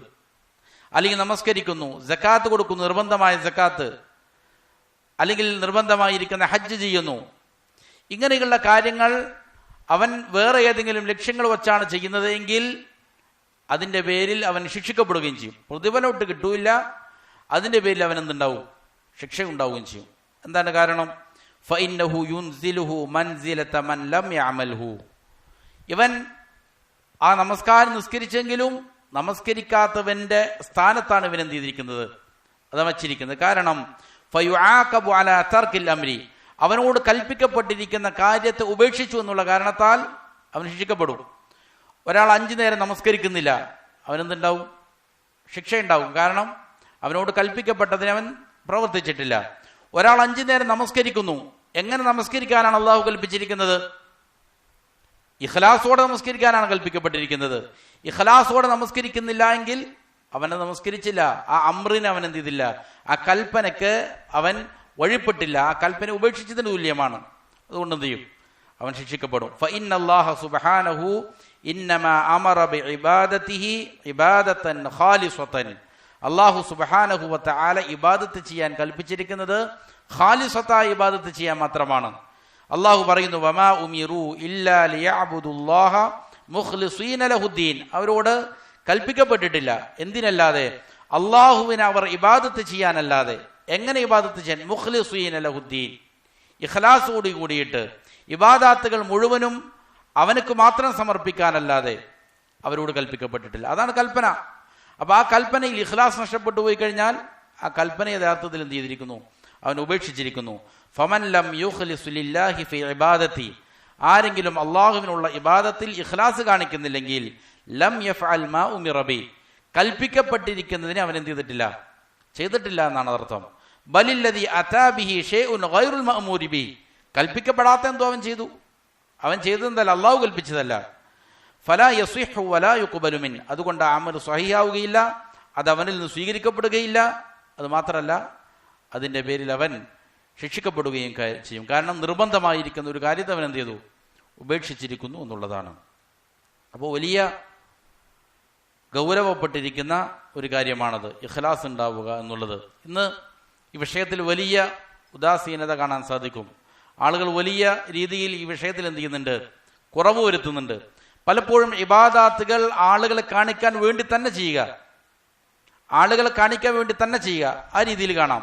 അല്ലെങ്കിൽ നമസ്കരിക്കുന്നു, സക്കാത്ത് കൊടുക്കുന്നു, നിർബന്ധമായ സക്കാത്ത്, അല്ലെങ്കിൽ നിർബന്ധമായിരിക്കുന്ന ഹജ്ജ് ചെയ്യുന്നു. ഇങ്ങനെയുള്ള കാര്യങ്ങൾ അവൻ വേറെ ഏതെങ്കിലും ലക്ഷ്യങ്ങൾ വച്ചാണ് ചെയ്യുന്നത് എങ്കിൽ അതിന്റെ പേരിൽ അവൻ ശിക്ഷിക്കപ്പെടുകയും ചെയ്യും. പ്രതിഫലം ഒട്ട് കിട്ടൂല, അതിന്റെ പേരിൽ അവൻ എന്തുണ്ടാവും? ശിക്ഷ ഉണ്ടാവുകയും ചെയ്യും. എന്താണ് കാരണം? ഫഇന്നഹു യുൻസിലുഹു മൻസിലത മൻ ലം യഅമൽഹു, ഇവൻ ആ നമസ്കാരം നിസ്കരിച്ചെങ്കിലും നമസ്കരിക്കാത്തവന്റെ സ്ഥാനത്താണ് ഇവൻ എന്ത് ചെയ്തിരിക്കുന്നത്? അത് വച്ചിരിക്കുന്നത്. കാരണം ഫയുആഖബു അലാ തർക്കിൽ അംരി, അവനോട് കൽപ്പിക്കപ്പെട്ടിരിക്കുന്ന കാര്യത്തെ ഉപേക്ഷിച്ചു എന്നുള്ള കാരണത്താൽ അവൻ ശിക്ഷിക്കപ്പെടും. ഒരാൾ 5 നേരം നമസ്കരിക്കുന്നില്ല, അവനെന്തുണ്ടാവും? ശിക്ഷ ഉണ്ടാവും. കാരണം അവനോട് കൽപ്പിക്കപ്പെട്ടതിനെ അവൻ പ്രവർത്തിച്ചിട്ടില്ല. ഒരാൾ 5 നേരം നമസ്കരിക്കുന്നു, എങ്ങനെ നമസ്കരിക്കാനാണ് അള്ളാഹു കൽപ്പിച്ചിരിക്കുന്നത്? ഇഖ്ലാസോടെ നമസ്കരിക്കാനാണ് കൽപ്പിക്കപ്പെട്ടിരിക്കുന്നത്. ഇഖ്ലാസോടെ നമസ്കരിക്കുന്നില്ല എങ്കിൽ അവനെ നമസ്കരിച്ചില്ല, ആ അമ്രിന് അവൻ എന്ത് ചെയ്തില്ല, ആ കൽപ്പനക്ക് അവൻ വഴിപ്പെട്ടില്ല, ആ കൽപ്പന ഉപേക്ഷിച്ചതിന് തുല്യമാണ്. അതുകൊണ്ട് എന്ത് ചെയ്യും, അവൻ ശിക്ഷിക്കപ്പെടും. ഫഇന്നല്ലാഹ സുബ്ഹാനഹു ഇന്നമാ അമറ ബിഇബാദതിഹി ഇബാദതൻ ഖാലിസതൻ. അല്ലാഹു സുബ്ഹാനഹു വ തആല ഇബാദത്ത് ചെയ്യാൻ കൽപ്പിച്ചിരിക്കുന്നത് ഖാലിസത്തായ ഇബാദത്ത് ചെയ്യാൻ മാത്രമാണ്. അല്ലാഹു പറയുന്നു, വമാ ഉമിറു ഇല്ലാ ലിയഅബുദുല്ലാഹ മുഖ്ലിസീന ലഹുദ്ദീൻ. അവരോട് കൽപ്പിക്കപ്പെട്ടിട്ടില്ല എന്തിനല്ലാതെ, അള്ളാഹുവിനെ അവർ ഇബാദത്ത് ചെയ്യാനല്ലാതെ. എങ്ങനെ ഇബാദത്ത് ചെയ്യാൻ? മുഖ്ലിസീന ലഹുദ്ദീൻ, ഇഖ്ലാസോട് കൂടിയിട്ട് ഇബാദാത്തുകൾ മുഴുവനും അവനക്ക് മാത്രം സമർപ്പിക്കാനല്ലാതെ അവരോട് കൽപ്പിക്കപ്പെട്ടിട്ടില്ല. അതാണ് കൽപ്പന. അപ്പൊ ആ കൽപ്പനയിൽ ഇഖ്ലാസ് നഷ്ടപ്പെട്ടു പോയി കഴിഞ്ഞാൽ ആ കൽപ്പന യഥാർത്ഥത്തിൽ എന്ത് ചെയ്തിരിക്കുന്നു, അവൻ ഉപേക്ഷിച്ചിരിക്കുന്നു. ഫമൻ ലം യുഖ്ലിസു ലില്ലാഹി ഫി ഇബാദതി, ആരെങ്കിലും അള്ളാഹുവിനുള്ള ഇബാദത്തിൽ ഇഖ്ലാസ് കാണിക്കുന്നില്ലെങ്കിൽ ലം യഫ്അൽ മാ ഉമിറ ബി, കൽപ്പിക്കപ്പെട്ടിരിക്കുന്നതിനെ അവൻ എന്ത് ചെയ്തിട്ടില്ല എന്നാണ് അർത്ഥം. ബലില്ലദി അതാ ബിഹി ഷൈഉൻ ഗൈറുൽ മഅമൂരി ബി, കൽപ്പിക്കപ്പെടാത്ത എന്തോ അവൻ ചെയ്തതെന്തല്ല, അള്ളാഹു കൽപ്പിച്ചതല്ല. ഫലാ യസിഹു വലാ യുഖ്ബലു മിൻ, അതുകൊണ്ട് ആ അമൽ സ്വഹീഹാവുകയില്ല, അത് അവനിൽ നിന്ന് സ്വീകരിക്കപ്പെടുകയില്ല. അത് മാത്രമല്ല, അതിൻ്റെ പേരിൽ അവൻ ശിക്ഷിക്കപ്പെടുകയും ചെയ്യും. കാരണം നിർബന്ധമായിരിക്കുന്ന ഒരു കാര്യത്തെ അവൻ എന്ത് ചെയ്തു, ഉപേക്ഷിച്ചിരിക്കുന്നു എന്നുള്ളതാണ്. അപ്പോൾ വലിയ ഗൗരവപ്പെട്ടിരിക്കുന്ന ഒരു കാര്യമാണത്, ഇഖ്ലാസ് ഉണ്ടാവുക എന്നുള്ളത്. ഇന്ന് ഈ വിഷയത്തിൽ വലിയ ഉദാസീനത കാണാൻ സാധിക്കും. ആളുകൾ വലിയ രീതിയിൽ ഈ വിഷയത്തിൽ എന്ത് ചെയ്യുന്നുണ്ട്, കുറവ് വരുത്തുന്നുണ്ട്. പലപ്പോഴും ഇബാദാത്തുകൾ ആളുകളെ കാണിക്കാൻ വേണ്ടി തന്നെ ചെയ്യുക, ആ രീതിയിൽ കാണാം.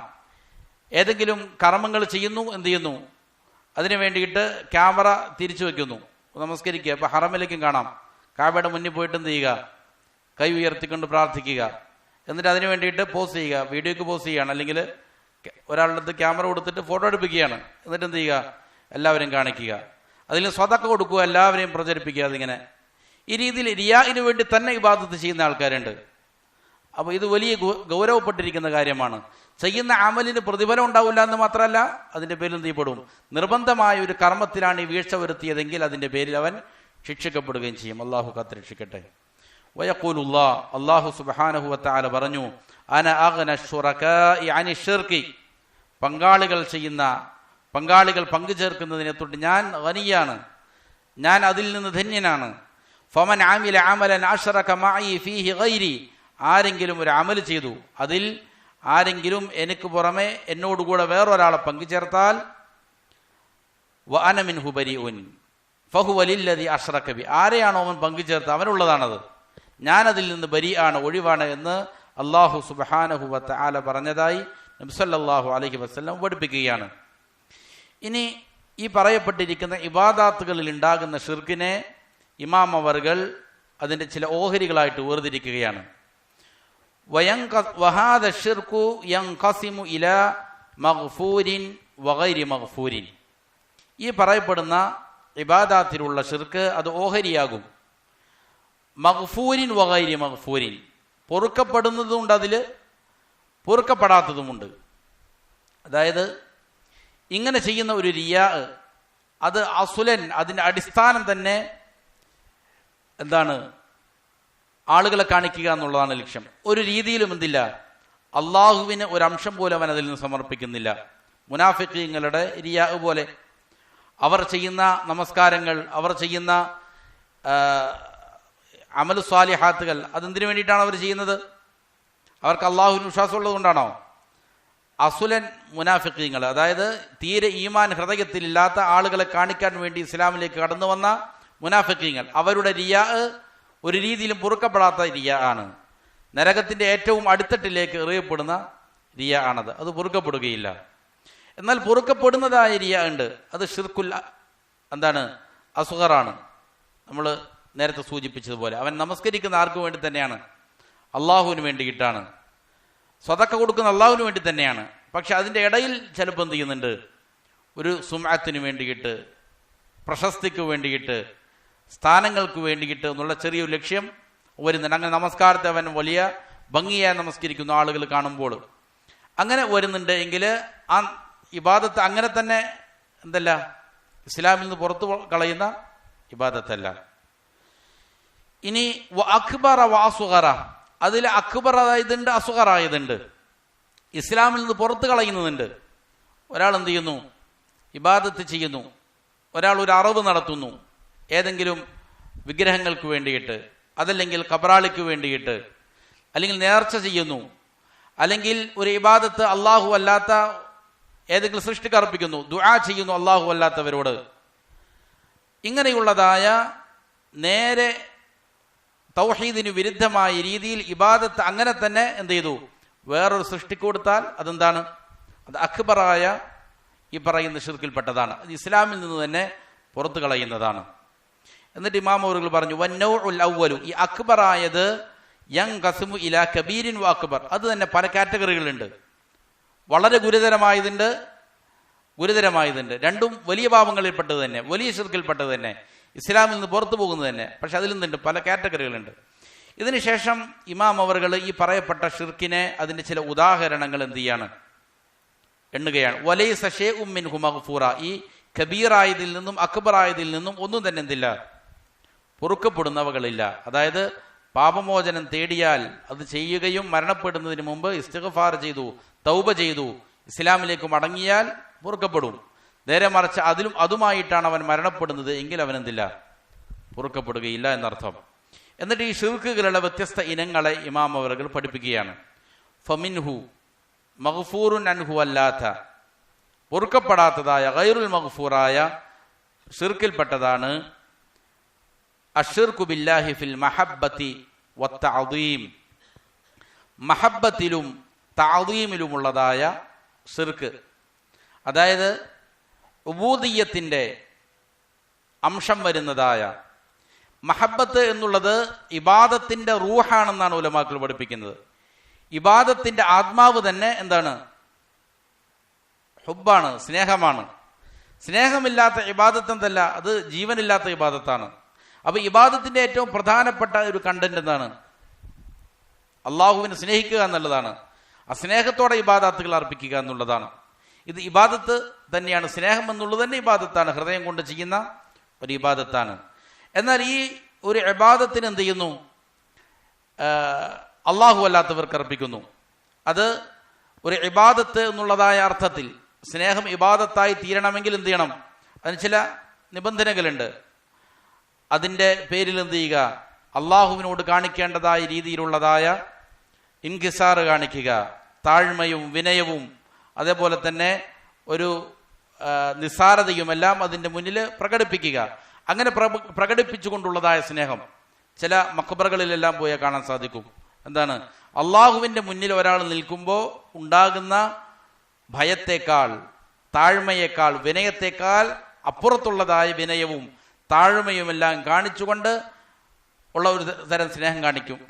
ഏതെങ്കിലും കർമ്മങ്ങൾ ചെയ്യുന്നു, എന്ത് ചെയ്യുന്നു, അതിനു വേണ്ടിയിട്ട് ക്യാമറ തിരിച്ചു വെക്കുന്നു, നമസ്കരിക്കുക. ഇപ്പൊ ഹറമിലേക്കും കാണാം, കാബയുടെ മുന്നിൽ പോയിട്ട് എന്ത് ചെയ്യുക, കൈ ഉയർത്തിക്കൊണ്ട് പ്രാർത്ഥിക്കുക, എന്നിട്ട് അതിനു വേണ്ടിയിട്ട് പോസ്റ്റ് ചെയ്യുക, വീഡിയോക്ക് പോസ്റ്റ് ചെയ്യുകയാണ്, അല്ലെങ്കിൽ ഒരാളുടെ അടുത്ത് ക്യാമറ കൊടുത്തിട്ട് ഫോട്ടോ എടുപ്പിക്കുകയാണ്, എന്നിട്ട് എന്ത് ചെയ്യുക, എല്ലാവരും കാണിക്കുക, അതിൽ സ്വതക്ക കൊടുക്കുക, എല്ലാവരെയും പ്രചരിപ്പിക്കുക. അതിങ്ങനെ ഈ രീതിയിൽ റിയാഇന് വേണ്ടി തന്നെ ഇബാദത്ത് ചെയ്യുന്ന ആൾക്കാരുണ്ട്. അപ്പോൾ ഇത് വലിയ ഗൗരവപ്പെട്ടിരിക്കുന്ന കാര്യമാണ്. ചെയ്യുന്ന അമലിന് പ്രതിഫലം ഉണ്ടാവില്ല എന്ന് മാത്രമല്ല, അതിൻ്റെ പേരിൽ എന്ത് ചെയ്യപ്പെടും, നിർബന്ധമായ ഒരു കർമ്മത്തിലാണ് ഈ വീഴ്ച വരുത്തിയതെങ്കിൽ അതിൻ്റെ പേരിൽ അവൻ ശിക്ഷിക്കപ്പെടുകയും ചെയ്യും. അള്ളാഹു കാത്തുരക്ഷിക്കട്ടെ. വയഖൂലുല്ലാഹ്, അല്ലാഹു സുബ്ഹാനഹു വ തആല പറഞ്ഞു, അന അഗ്ന ശുറകാഇ അനി ശിർകി, പങ്കാളികൾ പങ്കു ചേർക്കുന്നതിനെ തൊട്ട് ഞാൻ ഗനിയാണ്, ഞാൻ അതിൽ നിന്ന് ധന്യനാണ്. ഫമൻ ആമില അമലൻ അശ്റക മഅി ഫീഹി ഗൈരി, ആരെങ്കിലും ഒരു അമൽ ചെയ്തു, അതിൽ ആരെങ്കിലും എനിക്ക് പുറമെ എന്നോടുകൂടെ വേറൊരാളെ പങ്കു ചേർത്താൽ, വ അന മിൻഹു ബരീഉൻ ഫഹുവ ലില്ലദി അശ്റക ബി, ആരെയാണോ അവൻ പങ്കു ചേർത്ത് അവനുള്ളതാണത്, ഞാൻ അതിൽ നിന്ന് ബരീആണ്, ഒഴിവാണ് എന്ന് അല്ലാഹു സുബ്ഹാനഹു വ തആല പറഞ്ഞതായി നബി സല്ലല്ലാഹു അലൈഹി വസല്ലം പഠിപ്പിക്കുകയാണ്. ഇനി ഈ പറയപ്പെട്ടിരിക്കുന്ന ഇബാദാത്തുകളിൽ ഉണ്ടാകുന്ന ഷിർക്കിനെ ഇമാം അവർകൾ അതിൻ്റെ ചില ഓഹരികളായിട്ട് വേർതിരിക്കുകയാണ്. വഹാദ ഷിർകു യൻഖസിമു ഇലാ മഗ്ഫൂരിൻ വഗൈരി മഗ്ഫൂരിൻ, ഈ പറയപ്പെടുന്ന ഇബാദാത്തിലുള്ള ഷിർക്ക് അത് ഓഹരിയാകും. മഗ്ഫൂരിൻ വഗൈരി മഗ്ഫൂരിൻ, പൊറുക്കപ്പെടുന്നതുമുണ്ട്, അതിൽ പൊറുക്കപ്പെടാത്തതുമുണ്ട്. അതായത് ഇങ്ങനെ ചെയ്യുന്ന ഒരു റിയാ, അത് അസുലൻ, അതിൻ്റെ അടിസ്ഥാനം തന്നെ എന്താണ്, ആളുകളെ കാണിക്കുക എന്നുള്ളതാണ് ലക്ഷ്യം. ഒരു രീതിയിലും എന്തില്ല, അള്ളാഹുവിന് ഒരംശം പോലും അവൻ അതിൽ നിന്ന് സമർപ്പിക്കുന്നില്ല. മുനാഫിഖീങ്ങളുടെ റിയാ പോലെ അവർ ചെയ്യുന്ന നമസ്കാരങ്ങൾ, അവർ ചെയ്യുന്ന അമൽ സ്വാലിഹാത്തുകൾ, അതെന്തിനു വേണ്ടിയിട്ടാണ് അവർ ചെയ്യുന്നത്? അവർക്ക് അള്ളാഹുവിന് വിശ്വാസമുള്ളത് കൊണ്ടാണോ? അസുലൻ മുനാഫിഖീങ്ങൾ, അതായത് തീരെ ഈമാൻ ഹൃദയത്തിലില്ലാത്ത ആളുകളെ കാണിക്കാൻ വേണ്ടി ഇസ്ലാമിലേക്ക് കടന്നു വന്ന മുനാഫിഖീങ്ങൾ, അവരുടെ റിയാ ഒരു രീതിയിലും പൊറുക്കപ്പെടാത്ത റിയാ ആണ്. നരകത്തിന്റെ ഏറ്റവും അടിത്തട്ടിലേക്ക് എറിയപ്പെടുന്ന റിയാ ആണത്, അത് പൊറുക്കപ്പെടുകയില്ല. എന്നാൽ പൊറുക്കപ്പെടുന്നതായ റിയാ ഉണ്ട്, അത് ഷിർക്കുൽ അസ്ഗറാണ്. നമ്മൾ നേരത്തെ സൂചിപ്പിച്ചതുപോലെ അവൻ നമസ്കരിക്കുന്ന ആർക്കു വേണ്ടി തന്നെയാണ്? അള്ളാഹുവിന് വേണ്ടിയിട്ടാണ്. സ്വതക്ക കൊടുക്കുന്ന അള്ളാഹുവിന് വേണ്ടി തന്നെയാണ്. പക്ഷെ അതിൻ്റെ ഇടയിൽ ചിലപ്പോൾ എന്ത് ചെയ്യുന്നുണ്ട്, ഒരു സുംഅത്തിന് വേണ്ടിയിട്ട്, പ്രശസ്തിക്ക് വേണ്ടിയിട്ട്, സ്ഥാനങ്ങൾക്ക് വേണ്ടിയിട്ട് എന്നുള്ള ചെറിയൊരു ലക്ഷ്യം വരുന്നുണ്ട്. അങ്ങനെ നമസ്കാരത്തെ അവൻ വലിയ ഭംഗിയായി നമസ്കരിക്കുന്ന ആളുകൾ കാണുമ്പോൾ അങ്ങനെ വരുന്നുണ്ട് എങ്കിൽ ആ ഇബാദത്ത് അങ്ങനെ തന്നെ ഇസ്ലാമിൽ നിന്ന് പുറത്തു കളയുന്ന ഇബാദത്തല്ല. ഇനി അക്ബറ വഅസ്ഗറ, അതിൽ അക്ബർ ആയതുണ്ട്, അസ്ഗർ ആയതുണ്ട്. ഇസ്ലാമിൽ നിന്ന് പുറത്ത് കളയുന്നതുണ്ട്. ഒരാൾ എന്ത് ചെയ്യുന്നു? ഇബാദത്ത് ചെയ്യുന്നു. ഒരാൾ ഒരു അറവ് നടത്തുന്നു, ഏതെങ്കിലും വിഗ്രഹങ്ങൾക്ക് വേണ്ടിയിട്ട്, അതല്ലെങ്കിൽ ഖബറാളിക്ക് വേണ്ടിയിട്ട്, അല്ലെങ്കിൽ നേർച്ച ചെയ്യുന്നു, അല്ലെങ്കിൽ ഒരു ഇബാദത്ത് അള്ളാഹു അല്ലാത്ത ഏതെങ്കിലും സൃഷ്ടിക്ക് അർപ്പിക്കുന്നു, ദുആ ചെയ്യുന്നു അള്ളാഹു അല്ലാത്തവരോട്. ഇങ്ങനെയുള്ളതായ നേരെ തൗഹീദിന് വിരുദ്ധമായ രീതിയിൽ ഇബാദത്ത് അങ്ങനെ തന്നെ എന്ത് ചെയ്തു വേറൊരു സൃഷ്ടിക്ക് കൊടുത്താൽ അതെന്താണ്? അത് അക്ബറായ ഈ പറയുന്ന ഷിർക്കിൽപ്പെട്ടതാണ്. അത് ഇസ്ലാമിൽ നിന്ന് തന്നെ പുറത്തു കളയുന്നതാണ്. എന്നിട്ട് ഇമാം അവറുകൾ പറഞ്ഞു, വന്നൗഉൽ അവ്വലു, ഈ അക്ബറായത് യൻഖസിമു ഇലാ കബീരിൻ വ അക്ബർ, അത് തന്നെ പല കാറ്റഗറികളുണ്ട്. വളരെ ഗുരുതരമായതുണ്ട്, രണ്ടും വലിയ പാപങ്ങളിൽപ്പെട്ടത് തന്നെ, വലിയ ഷിർക്കിൽപ്പെട്ടത് തന്നെ, ഇസ്ലാമിൽ നിന്ന് പുറത്തു പോകുന്നത് തന്നെ. പക്ഷെ അതിൽ നിന്നുണ്ട് പല കാറ്റഗറികളുണ്ട്. ഇതിനുശേഷം ഇമാം അവറുകൾ ഈ പറയപ്പെട്ട ഷിർക്കിനെ അതിന്റെ ചില ഉദാഹരണങ്ങൾ എന്ത് ചെയ്യാണ്? എണ്ണുകയാണ്. വലൈസ ശൈഉം മിൻഹു മഗ്ഫൂറ, ഈ കബീറായതിൽ നിന്നും അക്ബറായതിൽ നിന്നും ഒന്നും തന്നെ എന്തില്ല? പൊറുക്കപ്പെടുന്നവകളില്ല. അതായത് പാപമോചനം തേടിയാൽ അത് ചെയ്യുകയും മരണപ്പെടുന്നതിന് മുമ്പ് ഇസ്തിഗ്ഫാർ ചെയ്തു, തൗബ ചെയ്തു, ഇസ്ലാമിലേക്ക് മടങ്ങിയാൽ പൊറുക്കപ്പെടും. നേരെ മറിച്ച് അതുമായിട്ടാണ് അവൻ മരണപ്പെടുന്നത് എങ്കിൽ അവനെന്തില്ല? പൊറുക്കപ്പെടുകയില്ല എന്നർത്ഥം. എന്നിട്ട് ഈ ഷിർക്കുകളുടെ വ്യത്യസ്ത ഇനങ്ങളെ ഇമാം അവറുകൾ പഠിപ്പിക്കുകയാണ്. ഫമിൻഹു മഗ്ഫൂറുൻ അൻഹു അല്ലാത്ത, പൊറുക്കപ്പെടാത്തതായ ഗൈറുൽ മഗ്ഫൂറായ ഷിർക്കിൽപ്പെട്ടതാണ് അശ്ശിർക്കു ബില്ലാഹി ഫിൽ മഹബ്ബത്തി വത്തഅദീം, മഹബ്ബത്തിലും തഅദീമിലുമുള്ളതായ ഷിർക്ക്. അതായത് ഉബൂദിയ്യത്തിന്റെ അംശം വരുന്നതായ മഹബ്ബത്ത് എന്നുള്ളത് ഇബാദത്തിന്റെ റൂഹാണെന്നാണ് ഉലമാക്കൾ പഠിപ്പിക്കുന്നത്. ഇബാദത്തിന്റെ ആത്മാവ് തന്നെ എന്താണ്? ഹുബ്ബാണ്, സ്നേഹമാണ്. സ്നേഹമില്ലാത്ത ഇബാദത്ത് എന്തല്ല? അത് ജീവനില്ലാത്ത ഇബാദത്താണ്. അപ്പൊ ഇബാദത്തിന്റെ ഏറ്റവും പ്രധാനപ്പെട്ട ഒരു കണ്ടന്റ് എന്താണ്? അള്ളാഹുവിനെ സ്നേഹിക്കുക എന്നുള്ളതാണ്. ആ സ്നേഹത്തോടെ ഇബാദത്തുകൾ അർപ്പിക്കുക എന്നുള്ളതാണ്. ഇത് ഇബാദത്ത് തന്നെയാണ്. സ്നേഹം എന്നുള്ളത് തന്നെ ഇബാദത്താണ്, ഹൃദയം കൊണ്ട് ചെയ്യുന്ന ഒരു ഇബാദത്താണ്. എന്നാൽ ഈ ഒരു ഇബാദത്തിന് എന്ത് ചെയ്യുന്നു? അള്ളാഹു അല്ലാത്തവർക്ക് അർപ്പിക്കുന്നു. അത് ഒരു ഇബാദത്ത് എന്നുള്ളതായ അർത്ഥത്തിൽ സ്നേഹം ഇബാദത്തായി തീരണമെങ്കിൽ എന്ത് ചെയ്യണം? അതിന് ചില നിബന്ധനകളുണ്ട്. അതിൻ്റെ പേരിൽ എന്ത് ചെയ്യുക? അള്ളാഹുവിനോട് കാണിക്കേണ്ടതായ രീതിയിലുള്ളതായ ഇൻകിസാർ കാണിക്കുക, താഴ്മയും വിനയവും അതേപോലെ തന്നെ ഒരു നിസ്സാരതയുമെല്ലാം അതിൻ്റെ മുന്നിൽ പ്രകടിപ്പിക്കുക. അങ്ങനെ പ്രകടിപ്പിച്ചുകൊണ്ടുള്ളതായ സ്നേഹം ചില മഖബറുകളിലെല്ലാം പോയാൽ കാണാൻ സാധിക്കും. എന്താണ്? അള്ളാഹുവിൻ്റെ മുന്നിൽ ഒരാൾ നിൽക്കുമ്പോൾ ഉണ്ടാകുന്ന ഭയത്തേക്കാൾ, താഴ്മയേക്കാൾ, വിനയത്തേക്കാൾ അപ്പുറത്തുള്ളതായ വിനയവും താഴ്മയുമെല്ലാം കാണിച്ചുകൊണ്ട് ഉള്ള ഒരു തരം സ്നേഹം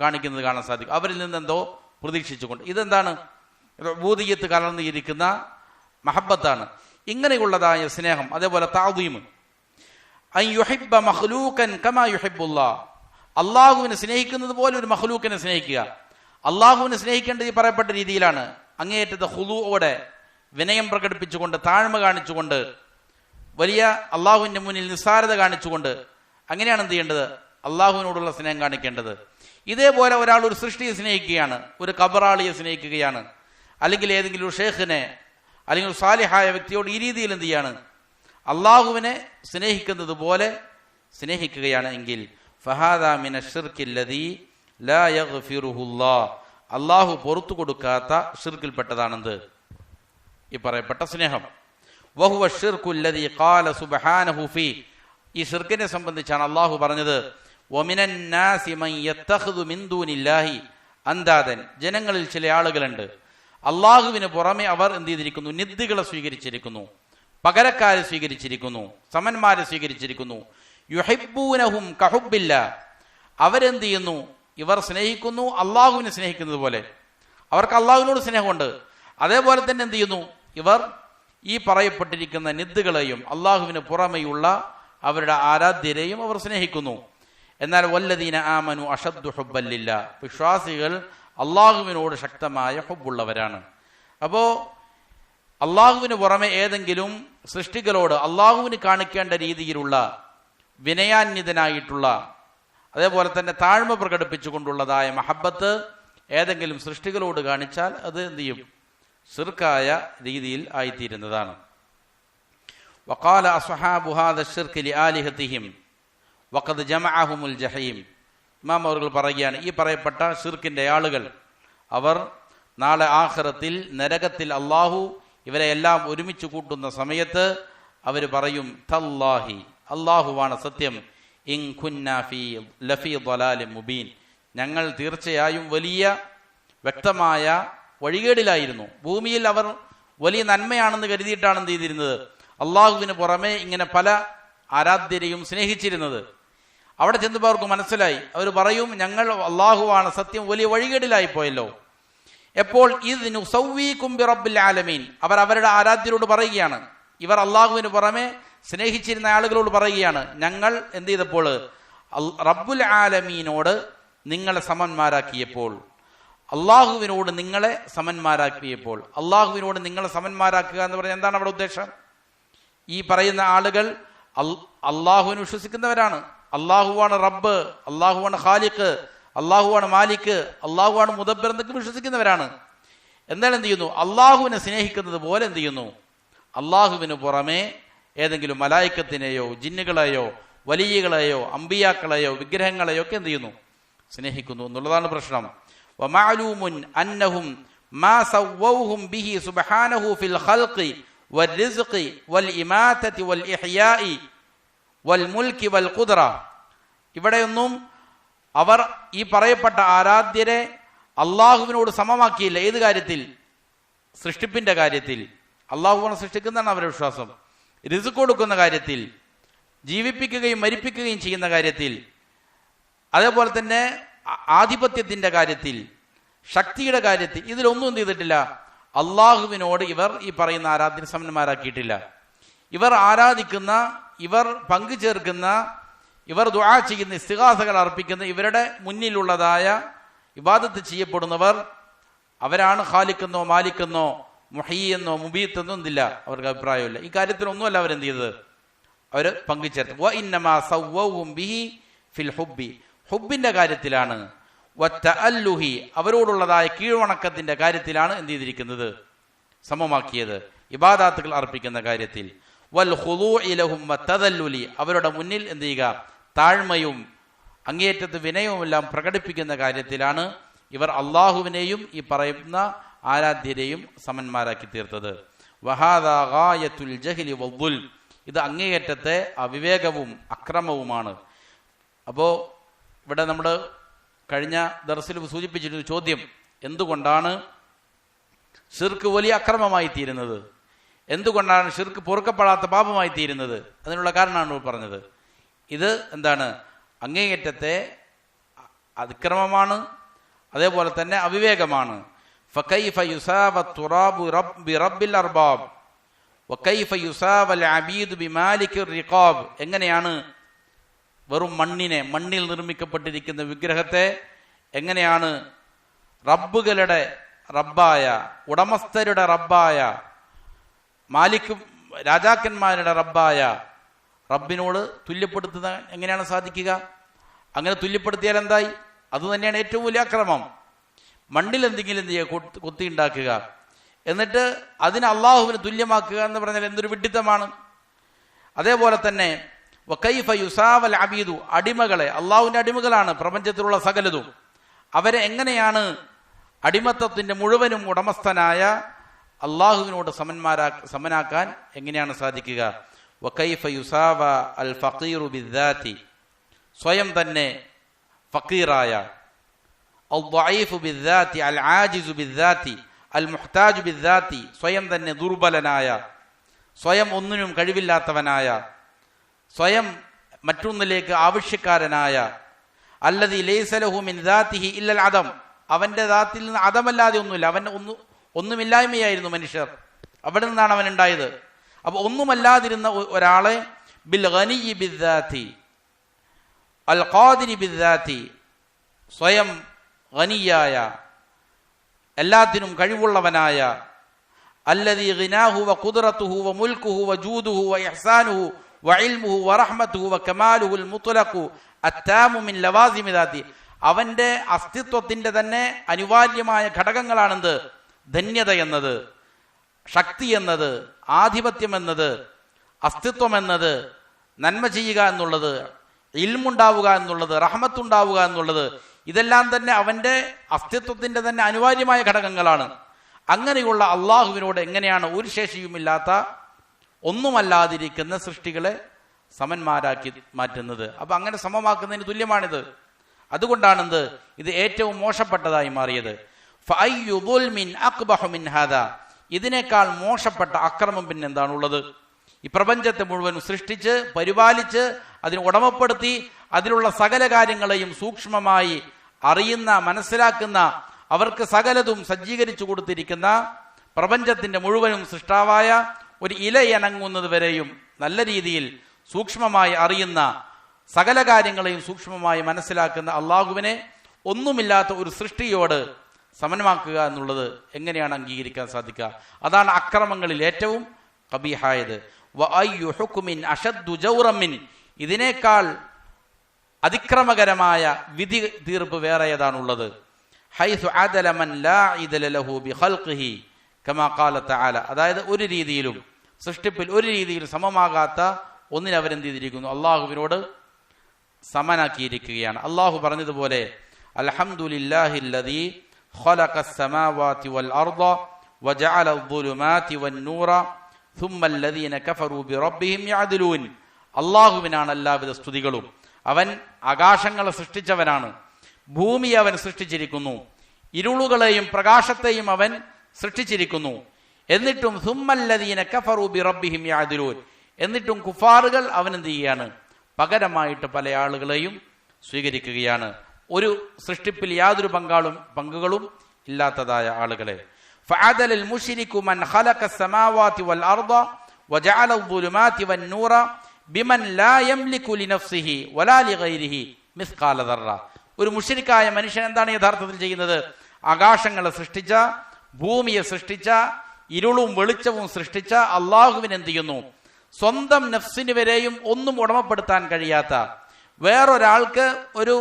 കാണിക്കുന്നത് കാണാൻ സാധിക്കും. അവരിൽ നിന്ന് എന്തോ പ്രതീക്ഷിച്ചുകൊണ്ട്. ഇതെന്താണ്? ഉബൂദിയ്യത്ത് കലർന്നിരിക്കുന്ന മഹബ്ബത്താണ്. ഇങ്ങനെയുള്ളതായ സ്നേഹം. അതേപോലെ തഅദീം, അൻ യുഹിബ്ബ മഖ്ലൂകൻ കമാ യുഹിബ്ബുല്ലാഹ്, അള്ളാഹുവിനെ സ്നേഹിക്കുന്നത് പോലെ ഒരു മഖ്ലൂക്കിനെ സ്നേഹിക്കുക. അള്ളാഹുവിനെ സ്നേഹിക്കേണ്ടത് ഈ പറയപ്പെട്ട രീതിയിലാണ്. അങ്ങേയറ്റത്തെ ഖുദൂഅോടെ, വിനയം പ്രകടിപ്പിച്ചുകൊണ്ട്, താഴ്മ കാണിച്ചുകൊണ്ട്, വലിയ അള്ളാഹുവിന്റെ മുന്നിൽ നിസ്സാരത കാണിച്ചുകൊണ്ട്, അങ്ങനെയാണ് എന്ത് ചെയ്യേണ്ടത്? അള്ളാഹുവിനോടുള്ള സ്നേഹം കാണിക്കേണ്ടത്. ഇതേപോലെ ഒരാൾ ഒരു സൃഷ്ടിയെ സ്നേഹിക്കുകയാണ്, ഒരു ഖബറാളിയെ സ്നേഹിക്കുകയാണ്, അല്ലെങ്കിൽ ഏതെങ്കിലും ഒരു ഷേഖിനെ അല്ലെങ്കിൽ ഒരു സാലിഹായ വ്യക്തിയോട് ഈ രീതിയിൽ എന്ത് ചെയ്യാണ്? അള്ളാഹുവിനെ സ്നേഹിക്കുന്നത് പോലെ സ്നേഹിക്കുകയാണ് എങ്കിൽ ഫഹാദാ മിന ശിർക്കില്ലദീ ലാ യഗ്ഫിറുഹുല്ലാഹ്, അള്ളാഹു പുറത്തു കൊടുക്കാത്ത ഷിർക്കിൽപ്പെട്ടതാണെന്ത്? ഈ പറയപ്പെട്ട സ്നേഹം. വഹുവ ശിർക്കുല്ലദീ ഖാല സുബ്ഹാനഹു ഫീ, ഈ ഷിർക്കിനെ സംബന്ധിച്ചാണ് അള്ളാഹു പറഞ്ഞത്, വമിനൻ നാസി മൻ യത്തഖിദു മിൻ ദൂനില്ലാഹി അന്ദാദൻ, ജനങ്ങളിൽ ചില ആളുകളുണ്ട് അള്ളാഹുവിന് പുറമെ അവർ എന്ത് ചെയ്തിരിക്കുന്നു? നിദ്ദികളെ സ്വീകരിച്ചിരിക്കുന്നു, പകരക്കാരെ സ്വീകരിച്ചിരിക്കുന്നു, സമന്മാരെ സ്വീകരിച്ചിരിക്കുന്നു. യുഹിബ്ബൂനഹും കഹുബ്ബില്ലാ, അവരെന്ത് ചെയ്യുന്നു? ഇവർ സ്നേഹിക്കുന്നു അള്ളാഹുവിനെ സ്നേഹിക്കുന്നത് പോലെ. അവർക്ക് അള്ളാഹുവിനോട് സ്നേഹമുണ്ട്. അതേപോലെ തന്നെ എന്ത് ചെയ്യുന്നു? ഇവർ ഈ പറയപ്പെട്ടിരിക്കുന്ന നിദ്ദുകളെയും അള്ളാഹുവിന് പുറമെയുള്ള അവരുടെ ആരാധ്യരെയും അവർ സ്നേഹിക്കുന്നു. എന്നാൽ വല്ലദീന ആമനു അഷദ്ദു ഹുബ്ബൻ ലില്ലാ, വിശ്വാസികൾ അള്ളാഹുവിനോട് ശക്തമായ ഹുബ്ബുള്ളവരാണ്. അപ്പോൾ അള്ളാഹുവിന് പുറമെ ഏതെങ്കിലും സൃഷ്ടികളോട് അള്ളാഹുവിന് കാണിക്കേണ്ട രീതിയിലുള്ള വിനയാന്വിതനായിട്ടുള്ള അതേപോലെ തന്നെ താഴ്മ പ്രകടിപ്പിച്ചുകൊണ്ടുള്ളതായ മഹബത്ത് ഏതെങ്കിലും സൃഷ്ടികളോട് കാണിച്ചാൽ അത് എന്ത് ചെയ്യും? ശിർക്കായ രീതിയിൽ ആയിത്തീരുന്നതാണ്. വഖാല അസ്ഹാബു ഹാദ ശിർക്ക് ലിആലിഹതിഹിം വഖദ് ജമഅഹുമുൽ ജഹീം. ഇമാം അവർ പറയുകയാണ്, ഈ പറയപ്പെട്ട ശിർക്കിന്റെ ആളുകൾ അവർ നാളെ ആഖിറത്തിൽ നരകത്തിൽ അള്ളാഹു ഇവരെ എല്ലാം ഒരുമിച്ച് കൂട്ടുന്ന സമയത്ത് അവർ പറയും, തല്ലാഹി, അള്ളാഹുവാണ് സത്യം, ഇൻ കുന്നാ ലഫീ ളലാലിൻ മുബീൻ, ഞങ്ങൾ തീർച്ചയായും വലിയ വ്യക്തമായ വഴികേടിലായിരുന്നു. ഭൂമിയിൽ അവർ വലിയ നന്മയാണെന്ന് കരുതിയിട്ടാണ് എന്ത് ചെയ്തിരുന്നത്? അള്ളാഹുവിന് പുറമെ ഇങ്ങനെ പല ആരാധ്യരെയും സ്നേഹിച്ചിരുന്നത്. അവിടെ ചെന്നപ്പോൾ അവർക്ക് മനസ്സിലായി. അവർ പറയും, ഞങ്ങൾ അള്ളാഹുവാണ് സത്യം, വലിയ വഴികേടിലായി പോയല്ലോ. എപ്പോൾ ഇത് നുസവ്വീകും ബിറബ്ബിൽ ആലമീൻ, അവർ അവരുടെ ആരാധ്യരോട് പറയുകയാണ്, ഇവർ അള്ളാഹുവിന് പുറമെ സ്നേഹിച്ചിരുന്ന ആളുകളോട് പറയുകയാണ്, ഞങ്ങൾ എന്ത് ചെയ്തപ്പോൾ റബ്ബുൽ ആലമീനോട് നിങ്ങളെ സമന്മാരാക്കിയപ്പോൾ, അള്ളാഹുവിനോട് നിങ്ങളെ സമന്മാരാക്കിയപ്പോൾ. അള്ളാഹുവിനോട് നിങ്ങളെ സമന്മാരാക്കുക എന്ന് പറഞ്ഞാൽ എന്താണ് അവിടെ ഉദ്ദേശം? ഈ പറയുന്ന ആളുകൾ അള്ളാഹുവിനെ വിശ്വസിക്കുന്നവരാണ്. അള്ളാഹുവാണ് റബ്ബ്, അള്ളാഹുവാണ് ഖാലിഖ്, അള്ളാഹുവാണ് മാലിക്, അള്ളാഹുവാണ് മുദബ്ബിർ എന്നൊക്കെ വിശ്വസിക്കുന്നവരാണ്. എന്നാൽ എന്ത് ചെയ്യുന്നു? അള്ളാഹുവിനെ സ്നേഹിക്കുന്നത് പോലെ എന്ത് ചെയ്യുന്നു? അള്ളാഹുവിന് പുറമെ ഏതെങ്കിലും മലായിക്കത്തിനെയോ ജിന്നുകളെയോ വലിയകളെയോ അമ്പിയാക്കളെയോ വിഗ്രഹങ്ങളെയോ ഒക്കെ എന്ത് ചെയ്യുന്നു? സ്നേഹിക്കുന്നു എന്നുള്ളതാണ് പ്രശ്നം. വമഅലൂമുൻ അന്നഹും മാ സവ്വൗഹും ബിഹി സുബ്ഹാനഹു ഫിൽ ഖൽഖി വൽറിസ്ഖി വൽഇമാതതി വൽഇഹ്യാഇ വൽമുൽകി വൽഖുദ്റ. ഇവിടെയൊന്നും അവർ ഈ പറയപ്പെട്ട ആരാധ്യരെ അള്ളാഹുവിനോട് സമമാക്കിയില്ല. ഏത് കാര്യത്തിൽ? സൃഷ്ടിപ്പിന്റെ കാര്യത്തിൽ. അള്ളാഹുവാണ് സൃഷ്ടിക്കുന്നതാണ് അവരുടെ വിശ്വാസം. റിസ്ക് കൊടുക്കുന്ന കാര്യത്തിൽ, ജീവിപ്പിക്കുകയും മരിപ്പിക്കുകയും ചെയ്യുന്ന കാര്യത്തിൽ, അതേപോലെ തന്നെ ആധിപത്യത്തിന്റെ കാര്യത്തിൽ, ശക്തിയുടെ കാര്യത്തിൽ, ഇതിലൊന്നും എന്ത് ചെയ്തിട്ടില്ല? അള്ളാഹുവിനോട് ഇവർ ഈ പറയുന്ന ആരാധ്യനെ സമന്മാരാക്കിയിട്ടില്ല. ഇവർ ആരാധിക്കുന്ന, ഇവർ പങ്കുചേർക്കുന്ന, ഇവർ ദുആ ചെയ്യുന്ന, ഇസ്തിഗാസകൾ അർപ്പിക്കുന്ന, ഇവരുടെ മുന്നിലുള്ളതായ ഇബാദത്ത് ചെയ്യപ്പെടുന്നവർ അവരാണ് ഖാലിക്കെന്നോ മാലിക്കെന്നോ മുഹയ്യെന്നോ മുബീത്തെന്നോ എന്തില്ല, അവർക്ക് അഭിപ്രായമില്ല. ഈ കാര്യത്തിലൊന്നുമല്ല അവരെന്ത് ചെയ്തത്? അവർ പങ്കുചേർത്ത്. വ ഇന്നമാ സവ്വൗഹും ബിഹി ഫിൽ ഹുബ്ബി, ഹുബിന്റെ കാര്യത്തിലാണ്. വത്തഅല്ലുഹി, അവരോടുള്ളതായ കീഴ്വണക്കത്തിന്റെ കാര്യത്തിലാണ് എന്ത് ചെയ്തിരിക്കുന്നത്? സമമാക്കിയത്. ഇബാദാത്തുകൾ അർപ്പിക്കുന്ന കാര്യത്തിൽ. വൽ ഖുദൂഇ ലഹും വതദല്ലുലി, അവരുടെ മുന്നിൽ എന്ത് ചെയ്യുക? താഴ്മയും അങ്ങേയറ്റത്ത് വിനയവുമെല്ലാം പ്രകടിപ്പിക്കുന്ന കാര്യത്തിലാണ് ഇവർ അള്ളാഹുവിനെയും ഈ പറയുന്ന ആരാധ്യരെയും സമന്മാരാക്കി തീർത്തത്. വഹാദാ ഗായത്തുൽ ജഹ്ലി വദ്ദുൽ, ഇത് അങ്ങേയറ്റത്തെ അവിവേകവും അക്രമവുമാണ്. അപ്പോ ഇവിടെ നമ്മൾ കഴിഞ്ഞ ദർസിൽ സൂചിപ്പിച്ചിരുന്ന ചോദ്യം, എന്തുകൊണ്ടാണ് ശിർക്ക് വലിയ അക്രമമായി തീരുന്നത്? എന്തുകൊണ്ടാണ് ശിർക്ക് പൊറുക്കപ്പെടാത്ത പാപമായി തീരുന്നത്? അതിനുള്ള കാരണമാണ് പറഞ്ഞത്. ഇത് എന്താണ്? അങ്ങേയറ്റത്തെ അതിക്രമമാണ്, അതേപോലെ തന്നെ അവിവേകമാണ്. ഫകൈഫ യുസാബ തുറാബു ബിറബ്ബിൽ അർബാബ് വകൈഫ യുസാബൽ അബീദ് ബിമാലികിർ റിഖാബ്. എങ്ങനെയാണ് വെറും മണ്ണിൽ നിർമ്മിക്കപ്പെട്ടിരിക്കുന്ന വിഗ്രഹത്തെ എങ്ങനെയാണ് റബ്ബുകളുടെ റബ്ബായ, ഉടമസ്ഥരുടെ റബ്ബായ, മാലിക് രാജാക്കന്മാരുടെ റബ്ബായ റബ്ബിനോട് തുല്യപ്പെടുത്തുന്ന എങ്ങനെയാണ് സാധിക്കുക? അങ്ങനെ തുല്യപ്പെടുത്തിയാൽ എന്തായി? അത് തന്നെയാണ് ഏറ്റവും വലിയ അക്രമം. മണ്ണിൽ എന്തെങ്കിലും എന്ത് ചെയ്യുക? കൊത്തി ഉണ്ടാക്കുക, എന്നിട്ട് അതിനെ അള്ളാഹുവിന് തുല്യമാക്കുക എന്ന് പറഞ്ഞാൽ എന്തൊരു വിഡ്ഢിത്തമാണ്. അതേപോലെ തന്നെ വകൈഫ യുസാവൽ അബീദു, അടിമകളെ, അള്ളാഹുവിന്റെ അടിമകളാണ് പ്രപഞ്ചത്തിലുള്ള സകലതും, അവരെ എങ്ങനെയാണ് അടിമത്തത്തിന്റെ മുഴുവനും ഉടമസ്ഥനായ അള്ളാഹുവിനോട് സമനാക്കാൻ എങ്ങനെയാണ് സാധിക്കുക? വകൈഫ യുസാവ അൽ ഫഖീറു ബിദ്ദാതി, സ്വയം തന്നെ ഫഖീറായ, അൽ ദഈഫു ബിദ്ദാതി അൽ ആജിസു ബിദ്ദാതി അൽ മുഹ്താജു ബിദ്ദാതി, സ്വയം തന്നെ ദുർബലനായ, സ്വയം ഒന്നിനും കഴിവില്ലാത്തവനായ, സ്വയം മറ്റൊന്നിലേക്ക് ആവശ്യക്കാരനായ, അല്ലദീ ലൈസ ലഹു മിൻ ദാതിഹി ഇല്ലൽ അദം, അവന്റെ ദാത്തിൽ നിന്ന് അദമല്ലാതെ ഒന്നുമില്ല. അവൻ ഒന്നുമില്ലായ്മയായിരുന്നു മനുഷ്യർ, അവിടെ നിന്നാണ് അവൻ ഉണ്ടായത്. അപ്പൊ ഒന്നുമല്ലാതിരുന്ന ഒരാളെ ബിൽ ഗനിയ്യി ബിദ്ദാതി അൽ ഖാദിരി ബിദ്ദാതി, സ്വയം ഗനിയായ, എല്ലാത്തിനും കഴിവുള്ളവനായ, അല്ലദീ ഗിനാഹു വ ഖുദ്റതുഹു വ മുൽക്കുഹു വ ജൂദുഹു വ ഇഹ്സാനുഹു വഇൽമുഹു വറഹ്മതുഹു വകമാലുഹുൽ മുത്ലഖു അത്താമു മിൻ ലവാസിമി ദാതി. അവന്റെ അസ്തിത്വത്തിന്റെ തന്നെ അനിവാര്യമായ ഘടകങ്ങളാണെന്ത്? ധന്യത എന്നത്, ശക്തി എന്നത്, ആധിപത്യം എന്നത്, അസ്തിത്വം എന്നത്, നന്മ ചെയ്യുക എന്നുള്ളത്, ഇൽമുണ്ടാവുക എന്നുള്ളത്, റഹ്മത്തുണ്ടാവുക എന്നുള്ളത്, ഇതെല്ലാം തന്നെ അവന്റെ അസ്തിത്വത്തിന്റെ തന്നെ അനിവാര്യമായ ഘടകങ്ങളാണ്. അങ്ങനെയുള്ള അള്ളാഹുവിനോട് എങ്ങനെയാണ് ഒരു ശേഷിയുമില്ലാത്ത ഒന്നുമല്ലാതിരിക്കുന്ന സൃഷ്ടികളെ സമന്മാരാക്കി മാറ്റുന്നത്? അപ്പൊ അങ്ങനെ സമമാക്കുന്നതിന് തുല്യമാണിത്. അതുകൊണ്ടാണെന്ത് ഇത് ഏറ്റവും മോശപ്പെട്ടതായി മാറിയത്. ഫഅയ്യു ദുൽമിൻ അഖ്ബഹു മിൻ ഹാദാ, ഇതിനേക്കാൾ മോശപ്പെട്ട അക്രമം പിന്നെ എന്താണുള്ളത്? ഈ പ്രപഞ്ചത്തെ മുഴുവൻ സൃഷ്ടിച്ച് പരിപാലിച്ച് അതിനെ ഉടമപ്പെടുത്തി അതിലുള്ള സകല കാര്യങ്ങളെയും സൂക്ഷ്മമായി അറിയുന്ന, മനസ്സിലാക്കുന്ന, അവർക്ക് സകലതും സജ്ജീകരിച്ചു കൊടുത്തിരിക്കുന്ന, പ്രപഞ്ചത്തിന്റെ മുഴുവനും സൃഷ്ടാവായ, ഒരു ഇല ഇണങ്ങുന്നത് വരെയും നല്ല രീതിയിൽ സൂക്ഷ്മമായി അറിയുന്ന, സകല കാര്യങ്ങളെയും സൂക്ഷ്മമായി മനസ്സിലാക്കുന്ന അള്ളാഹുവിനെ ഒന്നുമില്ലാത്ത ഒരു സൃഷ്ടിയോട് സമന്മാക്കുക എന്നുള്ളത് എങ്ങനെയാണ് അംഗീകരിക്കാൻ സാധിക്കുക? അതാണ് അക്രമങ്ങളിൽ ഏറ്റവും ഖബീഹായത്. വഅയ്യു ഹുക്മിൻ അശദ്ദു ജൗറൻ മിൻ, ഇതിനേക്കാൾ അതിക്രമകരമായ വിധി തീർപ്പ് വേറെ ഏതാണുള്ളത്? ഹൈസു അദല മൻ ലാ ഇദല ലഹു ബിഖൽഖിഹി കമാ ഖാല തആല, അതായത് ഒരു രീതിയിലും സൃഷ്ടിപ്പിൽ ഒരു രീതിയിലും സമമാകാത്ത ഒന്നിനെ അവരെന്ത് ചെയ്തിരിക്കുന്നു? അള്ളാഹുവിനോട് സമനാക്കിയിരിക്കുകയാണ്. അള്ളാഹു പറഞ്ഞതുപോലെ അൽഹംദുലില്ലാഹില്ലദീ ഖലഖസ് സമാവാതി വൽ അർദ വജഅല അദ്ദുലുമാതി വന്നൂറ സുമ്മല്ലദീന കഫറൂ ബിറബ്ബിഹിം യഅദിലൂൻ. അള്ളാഹുവിനാണ് എല്ലാവിധ സ്തുതികളും. അവൻ ആകാശങ്ങളെ സൃഷ്ടിച്ചവനാണ്, ഭൂമി അവൻ സൃഷ്ടിച്ചിരിക്കുന്നു, ഇരുളുകളെയും പ്രകാശത്തെയും അവൻ സൃഷ്ടിച്ചിരിക്കുന്നു. എന്നിട്ടും സുമ്മല്ലദീന കഫറൂ ബിറബ്ബിഹിം യഅദിലൂൻ, എന്നിട്ടും കുഫാറുകൾ അവൻ എന്ത് ചെയ്യുകയാണ്? പകരമായിട്ട് പല ആളുകളെയും സ്വീകരിക്കുകയാണ്, ഒരു സൃഷ്ടിപ്പിൽ യാതൊരു പങ്കുകളും ഇല്ലാത്തതായ ആളുകളെ. ഫഅദലൽ മുശ്രികു മൻ ഖലഖസ് സമാവാതി വൽ അർദ വജഅല അദ്ദുലുമാതി വന്നൂറ ബിമൻ ലാ യംലികു ലിനഫ്സിഹി വലാ ലിഗൈരിഹി മിസ്ഖാല ദർറ. ഒരു മുശ്രിക്കായ മനുഷ്യൻ എന്താണ് യഥാർത്ഥത്തിൽ ചെയ്യുന്നത്? ആകാശങ്ങളെ സൃഷ്ടിച്ച, ഭൂമിയെ സൃഷ്ടിച്ച, ഇരുളും വെളിച്ചവും സൃഷ്ടിച്ച അള്ളാഹുവിന് എന്ത് ചെയ്യുന്നു? സ്വന്തം നഫ്സിന് വരെയും ഒന്നും ഉടമപ്പെടുത്താൻ കഴിയാത്ത, വേറൊരാൾക്ക് ഒരു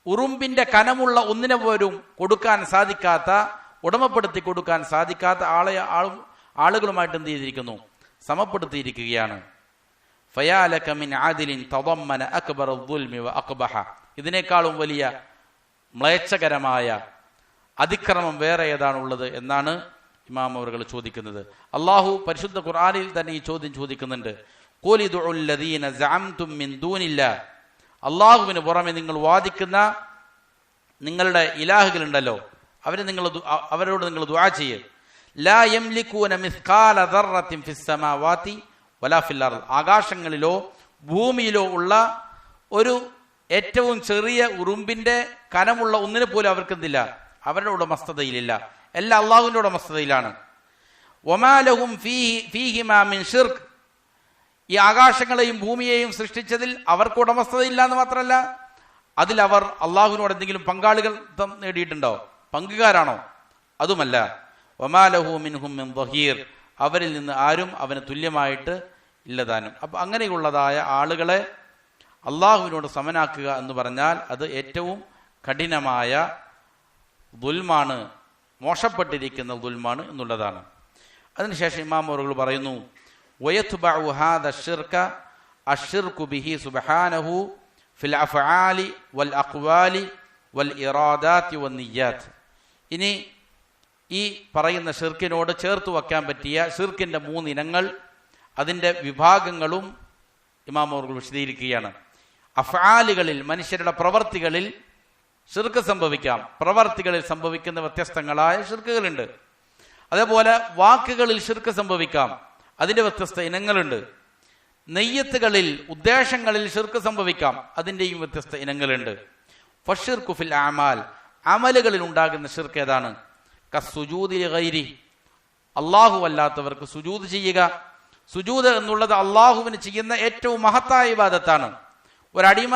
ഉറുമ്പിന്റെ കനമുള്ള ഒന്നിനെ പോലും കൊടുക്കാൻ സാധിക്കാത്ത, ഉടമപ്പെടുത്തി കൊടുക്കാൻ സാധിക്കാത്ത ആളുകളുമായിട്ട് എന്ത് ചെയ്തിരിക്കുന്നു? സമപ്പെടുത്തിയിരിക്കുകയാണ്. ഫയാലക മിൻ ആദിലിൻ തദമ്മന അക്ബറ ദുൽമി വ അഖ്ബഹ, ഇതിനേക്കാളും വലിയ മ്ലേച്ഛകരമായ അതിക്രമം വേറെ ഏതാണുള്ളത് എന്നാണ് ഇമാം അവറുകൾ ചോദിക്കുന്നത്. അള്ളാഹു പരിശുദ്ധ ഖുർആനിൽ തന്നെ ഈ ചോദ്യം ചോദിക്കുന്നുണ്ട്. ഖുലി ദുഉൽ ലദീന സഅംതും മിൻ ദൂനില്ലാഹ്, അള്ളാഹുവിന് പുറമെ നിങ്ങൾ വാദിക്കുന്ന നിങ്ങളുടെ ഇലാഹുകളുണ്ടല്ലോ, അവരോട് നിങ്ങൾ ദുആ ചെയ്യ്. ലാ യംലികൂന മിസ്ഖാല ദർറത്തിൻ ഫിസ് സമാവാതി വലാ ഫിൽ അർദ്, ആകാശങ്ങളിലോ ഭൂമിയിലോ ഉള്ള ഒരു ഏറ്റവും ചെറിയ ഉറുമ്പിന്റെ കനമുള്ള ഒന്നിനെ പോലും അവർക്കെന്തില്ല? അവരുടെ ഉടമസ്ഥതയിലില്ല. എല്ലാം അള്ളാഹുവിന്റെ ഉടമസ്ഥതയിലാണ്. വമാ ലഹും ഫീഹിമാ മിൻ ശിർക്ക്, ഈ ആകാശങ്ങളെയും ഭൂമിയെയും സൃഷ്ടിച്ചതിൽ അവർക്ക് ഉടമസ്ഥതയില്ല എന്ന് മാത്രമല്ല, അതിൽ അവർ അള്ളാഹുവിനോട് എന്തെങ്കിലും പങ്കാളികൾ നേടിയിട്ടുണ്ടോ? പങ്കുകാരാണോ? അതുമല്ല. വമാ ലഹു മിൻഹും മിൻ ദഹീർ, അവരിൽ നിന്ന് ആരും അവന് തുല്യമായിട്ട് ഇല്ലതാനും. അപ്പൊ അങ്ങനെയുള്ളതായ ആളുകളെ അള്ളാഹുവിനോട് സമനാക്കുക എന്ന് പറഞ്ഞാൽ അത് ഏറ്റവും കഠിനമായ ദുൽമാണ്, മോശപ്പെട്ടിരിക്കുന്ന ദുൽമാണ് എന്നുള്ളതാണ്. അതിനുശേഷം ഇമാം അവറുകൾ പറയുന്നു, വയത്ബഉ ഹാദ ശിർക അശ്ശിർകു ബിഹി സുബ്ഹാനഹു ഫിൽ അഫ്ആലി വൽ അഖ്വാലി വൽ ഇറാദാതി വൻ നിയ്യാത്ത്. ഇനി ഈ പറയുന്ന ഷിർക്കിനോട് ചേർത്ത് വയ്ക്കാൻ പറ്റിയ ഷിർക്കിന്റെ 3 ഇനങ്ങൾ, അതിൻ്റെ വിഭാഗങ്ങളും ഇമാം അവറുകൾ വിശദീകരിക്കുകയാണ്. അഫ്ആലുകളിൽ, മനുഷ്യരുടെ പ്രവർത്തികളിൽ ഷിർക്ക് സംഭവിക്കാം. പ്രവർത്തികളിൽ സംഭവിക്കുന്ന വ്യത്യസ്തങ്ങളായ ഷിർക്കുകളുണ്ട്. അതേപോലെ വാക്കുകളിൽ ഷിർക്ക് സംഭവിക്കാം, അതിന്റെ വ്യത്യസ്ത ഇനങ്ങളുണ്ട്. നെയ്യത്തുകളിൽ, ഉദ്ദേശങ്ങളിൽ ഷിർക്ക് സംഭവിക്കാം, അതിൻ്റെയും വ്യത്യസ്ത ഇനങ്ങളുണ്ട്. ഫശ്ശിർക്കു ഫിൽ അമാൽ, അമലുകളിൽ ഉണ്ടാകുന്ന ഷിർക്ക് ഏതാണ്? കസ്സുജൂദി ലിഗൈരി, അള്ളാഹു അല്ലാത്തവർക്ക് സുജൂദ് ചെയ്യുക. സുജൂദ് എന്നുള്ളത് അള്ളാഹുവിന് ചെയ്യുന്ന ഏറ്റവും മഹത്തായ ഇബാദത്താണ്. ഒരടിമ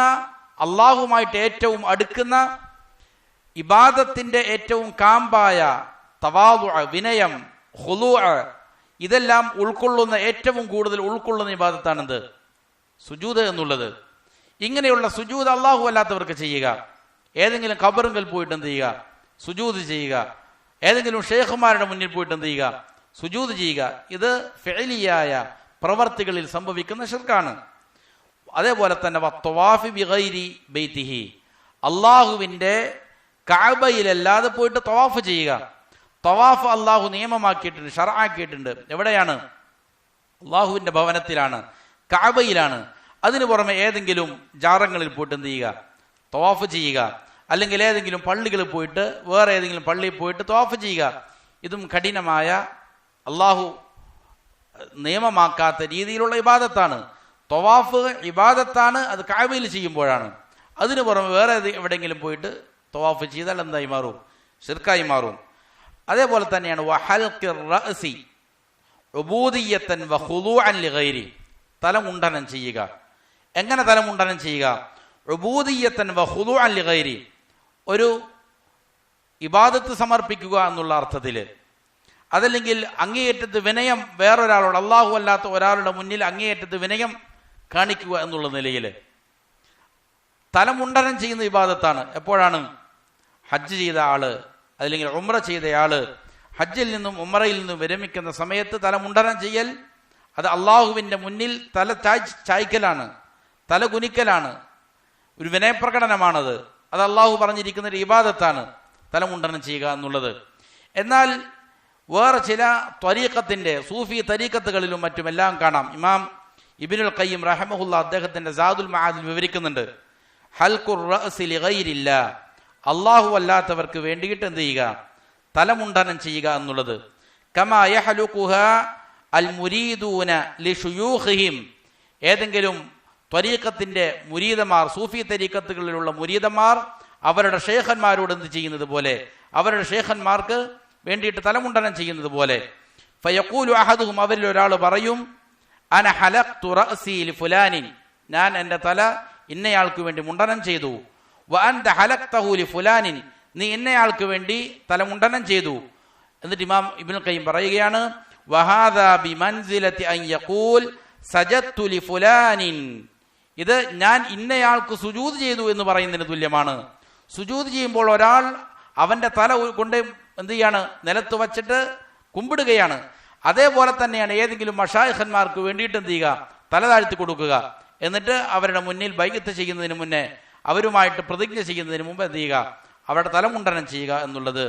അള്ളാഹുമായിട്ട് ഏറ്റവും അടുക്കുന്ന ഇബാദത്തിന്റെ ഏറ്റവും കാമ്പായ തവാദു, വിനയം, ഖുളൂ, ഇതെല്ലാം ഉൾക്കൊള്ളുന്ന, ഏറ്റവും കൂടുതൽ ഉൾക്കൊള്ളുന്ന ഇബാദത്താണെന്ത്? സുജൂദ് എന്നുള്ളത്. ഇങ്ങനെയുള്ള സുജൂദ് അള്ളാഹു അല്ലാത്തവർക്ക് ചെയ്യുക, ഏതെങ്കിലും ഖബറുകൾ പോയിട്ട് എന്ത് ചെയ്യുക, സുജൂദ് ചെയ്യുക, ഏതെങ്കിലും ഷേഖുമാരുടെ മുന്നിൽ പോയിട്ട് എന്ത് ചെയ്യുക, സുജൂദ് ചെയ്യുക, ഇത് ഫിഅലിയായ പ്രവർത്തികളിൽ സംഭവിക്കുന്ന ശിർക്കാണ്. അതേപോലെ തന്നെ വത്തവാഫി ബിഗൈരി ബൈതിഹി, അള്ളാഹുവിൻ്റെ കഅബയിലല്ലാതെ പോയിട്ട് തവാഫ് ചെയ്യുക. തവാഫ് അള്ളാഹു നിയമമാക്കിയിട്ടുണ്ട്, ശർആക്കിയിട്ടുണ്ട്. എവിടെയാണ്? അള്ളാഹുവിൻ്റെ ഭവനത്തിലാണ്, കഅബയിലാണ്. അതിനു പുറമെ ഏതെങ്കിലും ജാറങ്ങളിൽ പോയിട്ട് എന്ത് ചെയ്യുക, തവാഫ് ചെയ്യുക, അല്ലെങ്കിൽ ഏതെങ്കിലും പള്ളികളിൽ പോയിട്ട് വേറെ ഏതെങ്കിലും പള്ളിയിൽ പോയിട്ട് തവാഫ് ചെയ്യുക. ഇതും കഠിനമായ അള്ളാഹു നിയമമാക്കാത്ത രീതിയിലുള്ള ഇബാദത്താണ്. തവാഫ് ഇബാദത്താണ്, അത് കഅബയിൽ ചെയ്യുമ്പോഴാണ്. അതിനു പുറമെ വേറെ എവിടെയെങ്കിലും പോയിട്ട് തവാഫ് ചെയ്താൽ എന്തായി മാറും? ശിർക്കായി മാറും. അതേപോലെ തന്നെയാണ് വഹൽഖിർ റഅസി ഉബൂദിയ്യതൻ വഖുദൂഅൻ ലിഗൈരി, തലമുണ്ടനം ചെയ്യുക. എങ്ങനെ തലമുണ്ടനം ചെയ്യുക? ഉബൂദിയ്യതൻ വഖുദൂഅൻ ലിഗൈരി, ഒരു ഇബാദത്ത് സമർപ്പിക്കുക എന്നുള്ള അർത്ഥത്തിൽ, അതല്ലെങ്കിൽ അങ്ങേയറ്റത്ത് വിനയം വേറൊരാളോട്, അള്ളാഹു അല്ലാത്ത ഒരാളുടെ മുന്നിൽ അങ്ങേയറ്റത്ത് വിനയം കാണിക്കുക എന്നുള്ള നിലയിൽ തലമുണ്ടനം ചെയ്യുന്ന ഇബാദത്താണ്. എപ്പോഴാണ്? ഹജ്ജ് ചെയ്ത ആള് അല്ലെങ്കിൽ ഉംറ ചെയ്തയാള് ഹജ്ജിൽ നിന്നും ഉംറയിൽ നിന്നും വിരമിക്കുന്ന സമയത്ത് തലമുണ്ടനം ചെയ്യൽ, അത് അള്ളാഹുവിൻ്റെ മുന്നിൽ തല ചായ്ക്കലാണ്, തല കുനിക്കലാണ്, ഒരു വിനയപ്രകടനമാണത്. അത് അള്ളാഹു പറഞ്ഞിരിക്കുന്ന ഒരു ഇബാദത്താണ് തലമുണ്ടനം ചെയ്യുക എന്നുള്ളത്. എന്നാൽ വേറെ ചില ത്വരീഖത്തിന്റെ, സൂഫി തരീഖത്തുകളിലും മറ്റുമെല്ലാം കാണാം. ഇമാം ഇബ്നുൽ ഖയ്യിം റഹിമഹുല്ലാ അദ്ദേഹത്തിന്റെ സാദുൽ മആദിൽ വിവരിക്കുന്നുണ്ട്, ഹൽഖുർ റഅസി ലിഗൈരില്ലാ, അള്ളാഹു അല്ലാത്തവർക്ക് വേണ്ടിയിട്ട് എന്ത് ചെയ്യുക, തലമുണ്ടനം ചെയ്യുക എന്നുള്ളത്. കമാ യഹ്ലുഖുഹാ അൽ മുരീദൂന ലിശുയൂഖിഹിം, ഏതെങ്കിലും ത്വരീഖത്തിന്റെ മുരീദന്മാർ, സൂഫി തരീഖത്തുകളിലുള്ള മുരീദന്മാർ അവരുടെ ഷേഖന്മാരോട് എന്ത് ചെയ്യുന്നത് പോലെ, അവരുടെ ഷേഖന്മാർക്ക് വേണ്ടിയിട്ട് തലമുണ്ടനം ചെയ്യുന്നത് പോലെ. ഫയഖൂലു അഹദുഹും, അവരിൽ ഒരാൾ പറയും, അന ഹലഖ്തു റഅസി ലിഫുലാനിൻ, ഞാൻ എൻ്റെ തല ഇന്നയാൾക്ക് വേണ്ടി മുണ്ടനം ചെയ്തു. വ അൻത ഹലഖ്തഹു ലിഫുലാനിൻ, നീ ഇന്നയാൾക്ക് വേണ്ടി തലമുണ്ടനം ചെയ്തു. എന്നിട്ട് ഇമാം ഇബ്നുൽ ഖയ്യിം പറയുകയാണ്, വഹാദാ ബിമൻസിലതി അൻ യഖൂൽ സജദ്തു ലിഫുലാനിൻ, ഇത് ഞാൻ ഇന്നയാൾക്ക് സുജൂദ് ചെയ്തു എന്ന് പറയുന്നതിന് തുല്യമാണ്. സുജൂദ് ചെയ്യുമ്പോൾ ഒരാൾ അവന്റെ തല കൊണ്ട് എന്ത് ചെയ്യാണ്, നിലത്ത് വച്ചിട്ട് കുമ്പിടുകയാണ്. അതേപോലെ തന്നെയാണ് ഏതെങ്കിലും മശായിഖന്മാർക്ക് വേണ്ടിയിട്ട് എന്ത് ചെയ്യുക, തല താഴ്ത്തി കൊടുക്കുക. എന്നിട്ട് അവരുടെ മുന്നിൽ ബൈഅത്ത് ചെയ്യുന്നതിന് മുന്നേ, അവരുമായിട്ട് പ്രതിജ്ഞ ചെയ്യുന്നതിന് മുമ്പ് എന്ത് ചെയ്യുക, അവരുടെ തലമുണ്ടനം ചെയ്യുക എന്നുള്ളത്.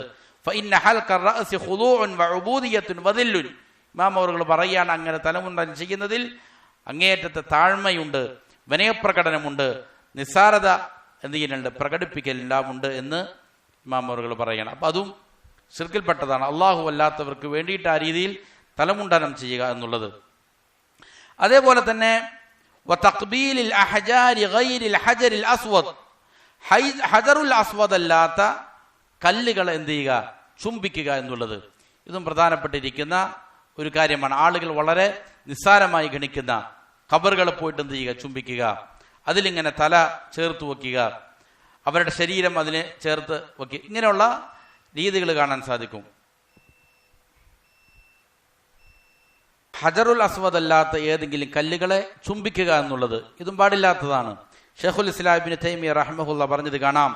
ഫഇന്ന ഹൽഖ റഅസി ഖുദൂഉൻ വഉബൂദിയ്യത്തുൻ വദില്ലുൻ, ഇമാം അവറുകൾ പറയുകയാണ്, അങ്ങനെ തലമുണ്ടനം ചെയ്യുന്നതിൽ അങ്ങേയറ്റത്തെ താഴ്മയുണ്ട്, വിനയപ്രകടനമുണ്ട്, നിസ്സാരത എന്ത് ചെയ്യുന്നുണ്ട്, പ്രകടിപ്പിക്കലെല്ലാം ഉണ്ട് എന്ന് ഇമാം അവറുകൾ പറയുകയാണ്. അപ്പം അതും ശിർക്കിൽപ്പെട്ടതാണ്, അള്ളാഹു അല്ലാത്തവർക്ക് വേണ്ടിയിട്ട് ആ രീതിയിൽ തലമുണ്ടനം ചെയ്യുക എന്നുള്ളത്. അതേപോലെ തന്നെ വതഖ്ബീലിൽ അഹ്ജാരി ഗൈരിൽ ഹജറിൽ അസ്വദ്, ഹജറുൽ അസ്വദ് അല്ലാത്ത കല്ലുകൾ എന്ത് ചെയ്യുക, ചുംബിക്കുക എന്നുള്ളത്. ഇതും പ്രധാനപ്പെട്ടിരിക്കുന്ന ഒരു കാര്യമാണ്. ആളുകൾ വളരെ നിസ്സാരമായി ഗണിക്കുന്ന ഖബറുകളെ പോയിട്ട് എന്ത് ചെയ്യുക, ചുംബിക്കുക, അതിലിങ്ങനെ തല ചേർത്ത് വയ്ക്കുക, അവരുടെ ശരീരം അതിനെ ചേർത്ത് വയ്ക്കുക, ഇങ്ങനെയുള്ള രീതികൾ കാണാൻ സാധിക്കും. ഹജറുൽ അസ്വദ് അല്ലാത്ത ഏതെങ്കിലും കല്ലുകളെ ചുംബിക്കുക എന്നുള്ളത് ഇതും പാടില്ലാത്തതാണ്. ഷെയ്ഖുൽ ഇസ്ലാം ഇബ്നു തൈമിയ്യ റഹിമഹുല്ലാ പറഞ്ഞത് കാണാം,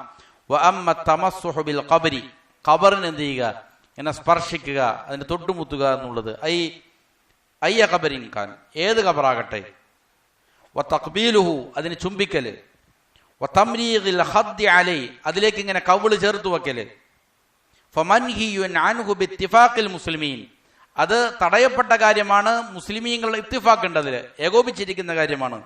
വഅമ്മ തമസ്സുഹു ബിൽ ഖബരി, ഖബറിനെ എന്ത് ചെയ്യുക, എന്നെ സ്പർശിക്കുക, അതിനെ തൊട്ടുമുത്തുക എന്നുള്ളത്, അയ്യ ഖബരിൻ ഖാൻ, ഏത് ഖബറാകട്ടെ, വതഖ്ബീലുഹു, അതിനെ ചുംബിക്കല്, വതംരീഖിൽ ഖദ്ദി അലൈ, അതിലേക്ക് ഇങ്ങനെ കവിള് ചേർത്ത് വയ്ക്കല്, ഫമൻഹിയുൻ അൻഹു ബിത്തിഫാഖിൽ മുസ്ലിമീൻ, അത് തടയപ്പെട്ട കാര്യമാണ്, മുസ്ലിമീങ്ങളുടെ ഇത്തിഫാഖ് ഉണ്ട്, അതിൽ ഏകോപിച്ചിരിക്കുന്ന കാര്യമാണ്.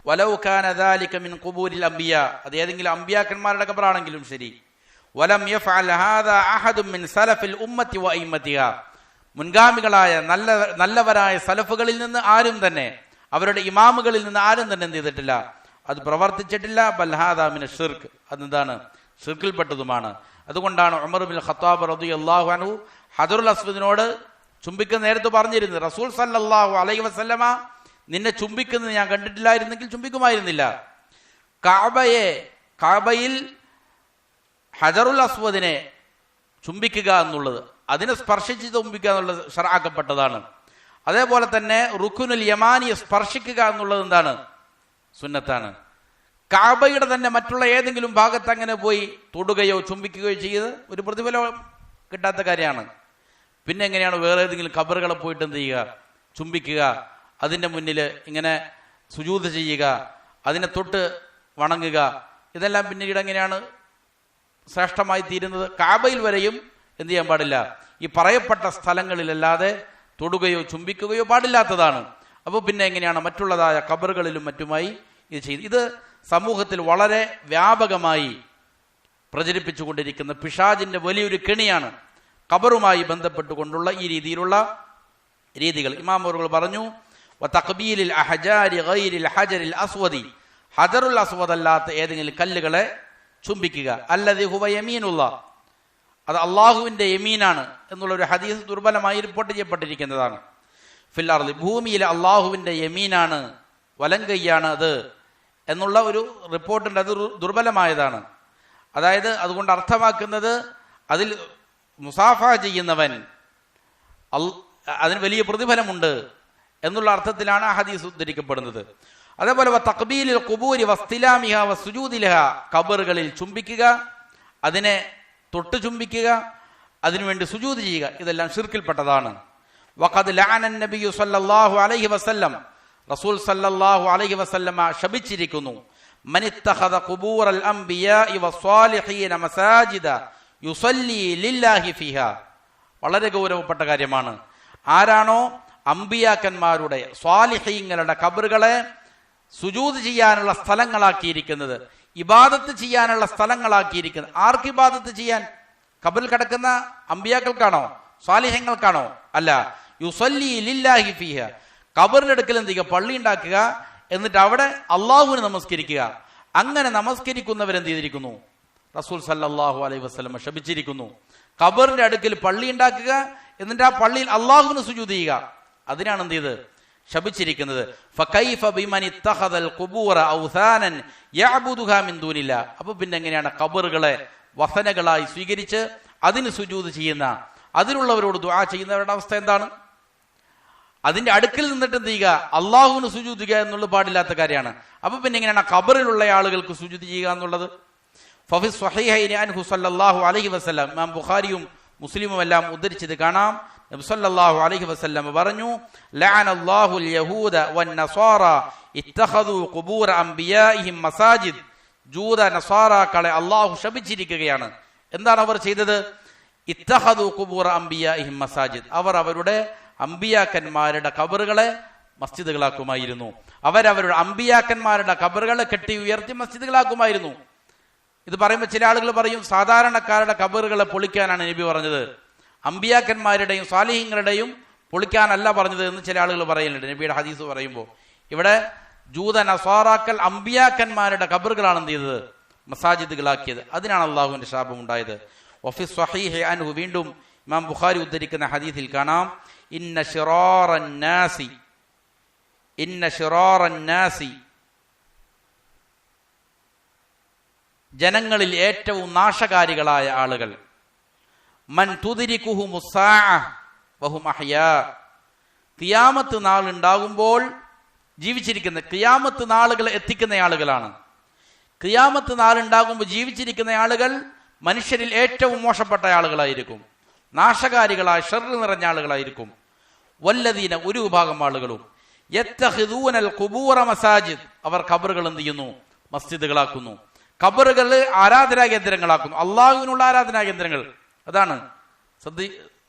വലൗ കാന ദാലിക മിൻ ഖുബൂരിൽ അംബിയ, അത് ഏതെങ്കിലും അംബിയാക്കന്മാരുടെ ഖബറാണെങ്കിലും ശരി. വലം യഫഅൽ ഹാദാ അഹദും മിൻ സലഫിൽ ഉമ്മത്തി വഇമ്മത്തിഹാ, മുൻഗാമികളായ നല്ലവരായ സലഫുകളിൽ നിന്ന് ആരും തന്നെ, അവരുടെ ഇമാമുകളിൽ നിന്ന് ആരും തന്നെ എന്ത് ചെയ്തിട്ടില്ല, അത് പ്രവർത്തിച്ചിട്ടില്ല. ബൽ ഹാദാ മിന ശിർക്ക്, അതെന്താണ്, ശിർക്കിൽപ്പെട്ടതുമാണ്. അതുകൊണ്ടാണ് ഉമർ ബിൻ ഖത്താബ് റളിയല്ലാഹു അൻഹു ഹജറുൽ അസ്വദിനോട് ചുംബിക്കുന്ന നേരത്ത് പറഞ്ഞിരുന്നത്, റസൂൽ സല്ലല്ലാഹു അലൈഹി വസല്ലമ നിന്നെ ചുംബിക്കുന്നത് ഞാൻ കണ്ടിട്ടില്ലായിരുന്നെങ്കിൽ ചുംബിക്കുമായിരുന്നില്ല. കഅബയിൽ ഹജറുൽ അസ്വദിനെ ചുംബിക്കുക എന്നുള്ളത്, അതിനെ സ്പർശിച്ച് ചുംബിക്കുക എന്നുള്ളത് ശർആക്കപ്പെട്ടതാണ്. അതേപോലെ തന്നെ റുക്കുനുൽ യമാനിയെ സ്പർശിക്കുക എന്നുള്ളത് എന്താണ്? സുന്നത്താണ്. കഅബയുടെ തന്നെ മറ്റുള്ള ഏതെങ്കിലും ഭാഗത്ത് അങ്ങനെ പോയി തൊടുകയോ ചുംബിക്കുകയോ ചെയ്ത് ഒരു പ്രതിഫലം കിട്ടാത്ത കാര്യമാണ്. പിന്നെ എങ്ങനെയാണ് വേറെ ഏതെങ്കിലും ഖബറുകളെ പോയിട്ട് എന്ത് ചെയ്യുക? ചുംബിക്കുക, അതിൻ്റെ മുന്നിൽ ഇങ്ങനെ സുജൂദ് ചെയ്യുക, അതിനെ തൊട്ട് വണങ്ങുക, ഇതെല്ലാം പിന്നീട് എങ്ങനെയാണ് ശ്രേഷ്ഠമായി തീരുന്നത്? കഅബയിൽ വരെയും എന്ത് ചെയ്യാൻ പാടില്ല, ഈ പറയപ്പെട്ട സ്ഥലങ്ങളിലല്ലാതെ തൊടുകയോ ചുംബിക്കുകയോ പാടില്ലാത്തതാണ്. അപ്പോൾ പിന്നെ എങ്ങനെയാണ് മറ്റുള്ളതായ ഖബറുകളിലും മറ്റുമായി ഇത് ചെയ്യുന്നത്? ഇത് സമൂഹത്തിൽ വളരെ വ്യാപകമായി പ്രചരിപ്പിച്ചുകൊണ്ടിരിക്കുന്ന പിശാചിന്റെ വലിയൊരു കെണിയാണ് ഖബറുമായി ബന്ധപ്പെട്ടുകൊണ്ടുള്ള ഈ രീതിയിലുള്ള രീതികൾ. ഇമാം അവറുകൾ പറഞ്ഞു, വതഖ്ബീലിൽ അഹ്ജാരി ഗൈരിൽ ഹജറിൽ അസ്വദി, ഹജറുൽ അസ്വദ് അല്ലാത്ത ഏതെങ്കിലും കല്ലുകളെ ചുംബിക്കുക. അല്ലദി ഹുവ യമീനുല്ലാഹ്, അത് അള്ളാഹുവിന്റെ യമീനാണ് എന്നുള്ള ഒരു ഹദീസ് ദുർബലമായി റിപ്പോർട്ട് ചെയ്യപ്പെട്ടിരിക്കുന്നതാണ്. ഫിൽ അർളി, ഭൂമിയിലെ അള്ളാഹുവിന്റെ യമീനാണ്, വലങ്കയ്യാണ് അത് എന്നുള്ള ഒരു റിപ്പോർട്ടുണ്ട്. അത് ദുർബലമായതാണ്. അതായത് അതുകൊണ്ട് അർത്ഥമാക്കുന്നത് അതിൽ മുസാഫ ചെയ്യുന്നവൻ അതിന് വലിയ പ്രതിഫലമുണ്ട് എന്നുള്ള അർത്ഥത്തിലാണ് ആ ഹദീസ് ഉദ്ധരിക്കപ്പെടുന്നത്. അതേപോലെ തഖ്ബീലിൽ ഖുബൂരി വസ്തിലാമിഹ വസുജൂദിലഹ, ഖബറുകളിൽ ചുംബിക്കുക, അതിനെ തൊട്ട് ചുംബിക്കുക, അതിനുവേണ്ടി സുജൂദ് ചെയ്യുക, ഇതെല്ലാം ശിർക്കിൽപ്പെട്ടതാണ്. വഖദ് ലഅന നബിയു സല്ലല്ലാഹു അലൈഹി വസല്ലം, റസൂൽ സല്ലല്ലാഹു അലൈഹി വസല്ലമ ശപിച്ചിരിക്കുന്നു, മനിത്തഖദ ഖുബൂറൽ അംബിയാഇ വസ്സാലിഹീന മസാജിദ യുസല്ലി ലില്ലാഹി ഫിഹാ. വളരെ ഗൗരവപ്പെട്ട കാര്യമാണ്. ആരാണോ അംബിയാക്കന്മാരുടെ സ്വാലിഹീങ്ങളുടെ ഖബറുകളെ സുജൂദ് ചെയ്യാനുള്ള സ്ഥലങ്ങളാക്കിയിരിക്കുന്നത്, ഇബാദത്ത് ചെയ്യാനുള്ള സ്ഥലങ്ങളാക്കിയിരിക്കുന്നത്, ആർക്ക് ഇബാദത്ത് ചെയ്യാൻ? ഖബറിൽ കിടക്കുന്ന അംബിയാക്കൾക്കാണോ സ്വാലിഹ്യങ്ങൾക്കാണോ? അല്ല, യുസല്ലി ലില്ലാഹി ഫിഹ, ഖബറിന്റെ അടുക്കൽ എന്ത് ചെയ്യുക? പള്ളി ഉണ്ടാക്കുക, എന്നിട്ട് അവിടെ അള്ളാഹുവിനെ നമസ്കരിക്കുക. അങ്ങനെ നമസ്കരിക്കുന്നവരെന്ത് ചെയ്തിരിക്കുന്നു? റസൂൽ സല്ലല്ലാഹു അലൈഹി വസല്ലം ശപിച്ചിരിക്കുന്നു. ഖബറിന്റെ അടുക്കൽ പള്ളി ഉണ്ടാക്കുക, എന്നിട്ട് ആ പള്ളിയിൽ അള്ളാഹുവിന് സുജൂദ് ചെയ്യുക, അതിനാണ് എന്ത് ചെയ്ത് ശപിച്ചിരിക്കുന്നത്. ഫകൈഫ ബിമൻ ഇത്തഖദൽ ഖുബൂറ ഔസാനൻ യഅബുദുഹാ മിൻ ദൂനില്ലാഹ്. അപ്പോൾ പിന്നെ എങ്ങനെയാണ് ഖബറുകളെ വസനകളായി സ്വീകരിച്ച് അതിന് സുജൂദ് ചെയ്യുന്ന, അതിനുള്ളവരോട് ദുആ ചെയ്യുന്നവരുടെ അവസ്ഥ എന്താണ്? അതിന്റെ അടുക്കൽ നിന്നിട്ട് എന്ത് ചെയ്യുക? അള്ളാഹുവിന് സുജൂദ് ചെയ്യുക എന്നുള്ളത് പാടില്ലാത്ത കാര്യമാണ്. അപ്പൊ പിന്നെ എങ്ങനെയാണ് ഖബറിലുള്ള ആളുകൾക്ക് സുജൂദ് ചെയ്യുക എന്നുള്ളത്? ഫഫി സ്വഹീഹൈനി അൻഹു സല്ലല്ലാഹു അലൈഹി വസല്ലം, ഇമാം ബുഖാരിയും മുസ്ലിമും എല്ലാം ഉദ്ധരിച്ചത് കാണാം. നബി സല്ലല്ലാഹു അലൈഹി വസല്ലം പറഞ്ഞു, ലഅനല്ലാഹുൽ യഹൂദ വന്നസാറ ഇത്തഖദു ഖുബൂറ അംബിയാഇഹിം മസാജിദ്. ജൂത നസാറാക്കളെ അള്ളാഹു ശപിച്ചിരിക്കുകയാണ്. എന്താണ് അവർ ചെയ്തത്? ഇത്തഖദു ഖുബൂറ അംബിയാഇഹിം മസാജിദ്, അവർ അവരുടെ അംബിയാക്കന്മാരുടെ ഖബറുകളെ മസ്ജിദുകളാക്കുമായിരുന്നു. അവരവരുടെ അംബിയാക്കന്മാരുടെ ഖബറുകളെ കെട്ടി ഉയർത്തി മസ്ജിദുകളാക്കുമായിരുന്നു. ഇത് പറയുമ്പോൾ ചില ആളുകൾ പറയും, സാധാരണക്കാരുടെ ഖബറുകളെ പൊളിക്കാനാണ് നബി പറഞ്ഞത്, അംബിയാക്കന്മാരുടെയും സ്വാലിഹീങ്ങളുടെയും പൊളിക്കാനല്ല പറഞ്ഞത് എന്ന് ചില ആളുകൾ പറയുന്നുണ്ട് നബിയുടെ ഹദീസ് പറയുമ്പോൾ. ഇവിടെ ജൂത നസ്വാറാക്കൽ അംബിയാക്കന്മാരുടെ ഖബറുകളാണ് എന്ത് ചെയ്തത്? മസാജിദുകളാക്കിയത്. അതിനാണ് അള്ളാഹുവിന്റെ ശാപം ഉണ്ടായത്. വഫി സ്വഹീഹി അൻഹു, വീണ്ടും ഇമാം ബുഖാരി ഉദ്ധരിക്കുന്ന ഹദീസിൽ കാണാം, ഇന്ന ശിറാറൻ നാസി, ജനങ്ങളിൽ ഏറ്റവും നാശകാരികളായ ആളുകൾ, മൻ തുദ്രികുഹുമുസ് സാഅ വഹും അഹ്യാ, ഖിയാമത്ത് നാൾ ഉണ്ടാകുമ്പോൾ ജീവിച്ചിരിക്കുന്ന, ഖിയാമത്ത് നാളുകളെ എത്തിക്കുന്ന ആളുകളാണ്. ഖിയാമത്ത് നാൾ ഉണ്ടാകുമ്പോൾ ജീവിച്ചിരിക്കുന്ന ആളുകൾ മനുഷ്യരിൽ ഏറ്റവും മോശപ്പെട്ട ആളുകളായിരിക്കും, നാശകാരികളായ ഷർറ് നിറഞ്ഞ ആളുകളായിരിക്കും. വല്ലദീന, ഒരു വിഭാഗം ആളുകളും, യത്തഖിദൂനൽ ഖുബൂറ മസാജിദ്, അവർ ഖബറുകൾ എന്ത് ചെയ്യുന്നു? മസ്ജിദുകളാക്കുന്നു. ഖബറുകൾ ആരാധനാ കേന്ദ്രങ്ങളാക്കുന്നു, അള്ളാഹുവിനുള്ള ആരാധനാ കേന്ദ്രങ്ങൾ. അതാണ്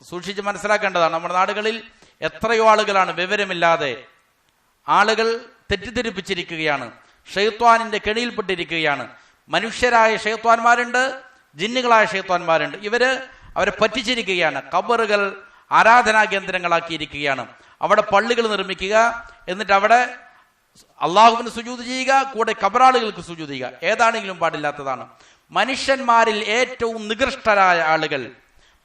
സൂക്ഷിച്ച് മനസ്സിലാക്കേണ്ടതാണ്. നമ്മുടെ നാടുകളിൽ എത്രയോ ആളുകളാണ് വിവരമില്ലാതെ ആളുകൾ തെറ്റിദ്ധരിപ്പിച്ചിരിക്കുകയാണ്, ഷൈത്വാനിന്റെ കെണിയിൽപ്പെട്ടിരിക്കുകയാണ്. മനുഷ്യരായ ഷൈത്വാന്മാരുണ്ട്, ജിന്നുകളായ ഷൈത്വാന്മാരുണ്ട്. അവരെ പറ്റിച്ചിരിക്കുകയാണ്. ഖബറുകൾ ആരാധനാ കേന്ദ്രങ്ങളാക്കിയിരിക്കുകയാണ്. അവിടെ പള്ളികൾ നിർമ്മിക്കുക, എന്നിട്ട് അവിടെ അള്ളാഹുവിന് സുജൂദ് ചെയ്യുക, കൂടെ ഖബറാളുകൾക്ക് സുജൂദ് ചെയ്യുക. ഏതാണെങ്കിലും പാടില്ലാത്തതാണ്. മനുഷ്യന്മാരിൽ ഏറ്റവും നികൃഷ്ടരായ ആളുകൾ,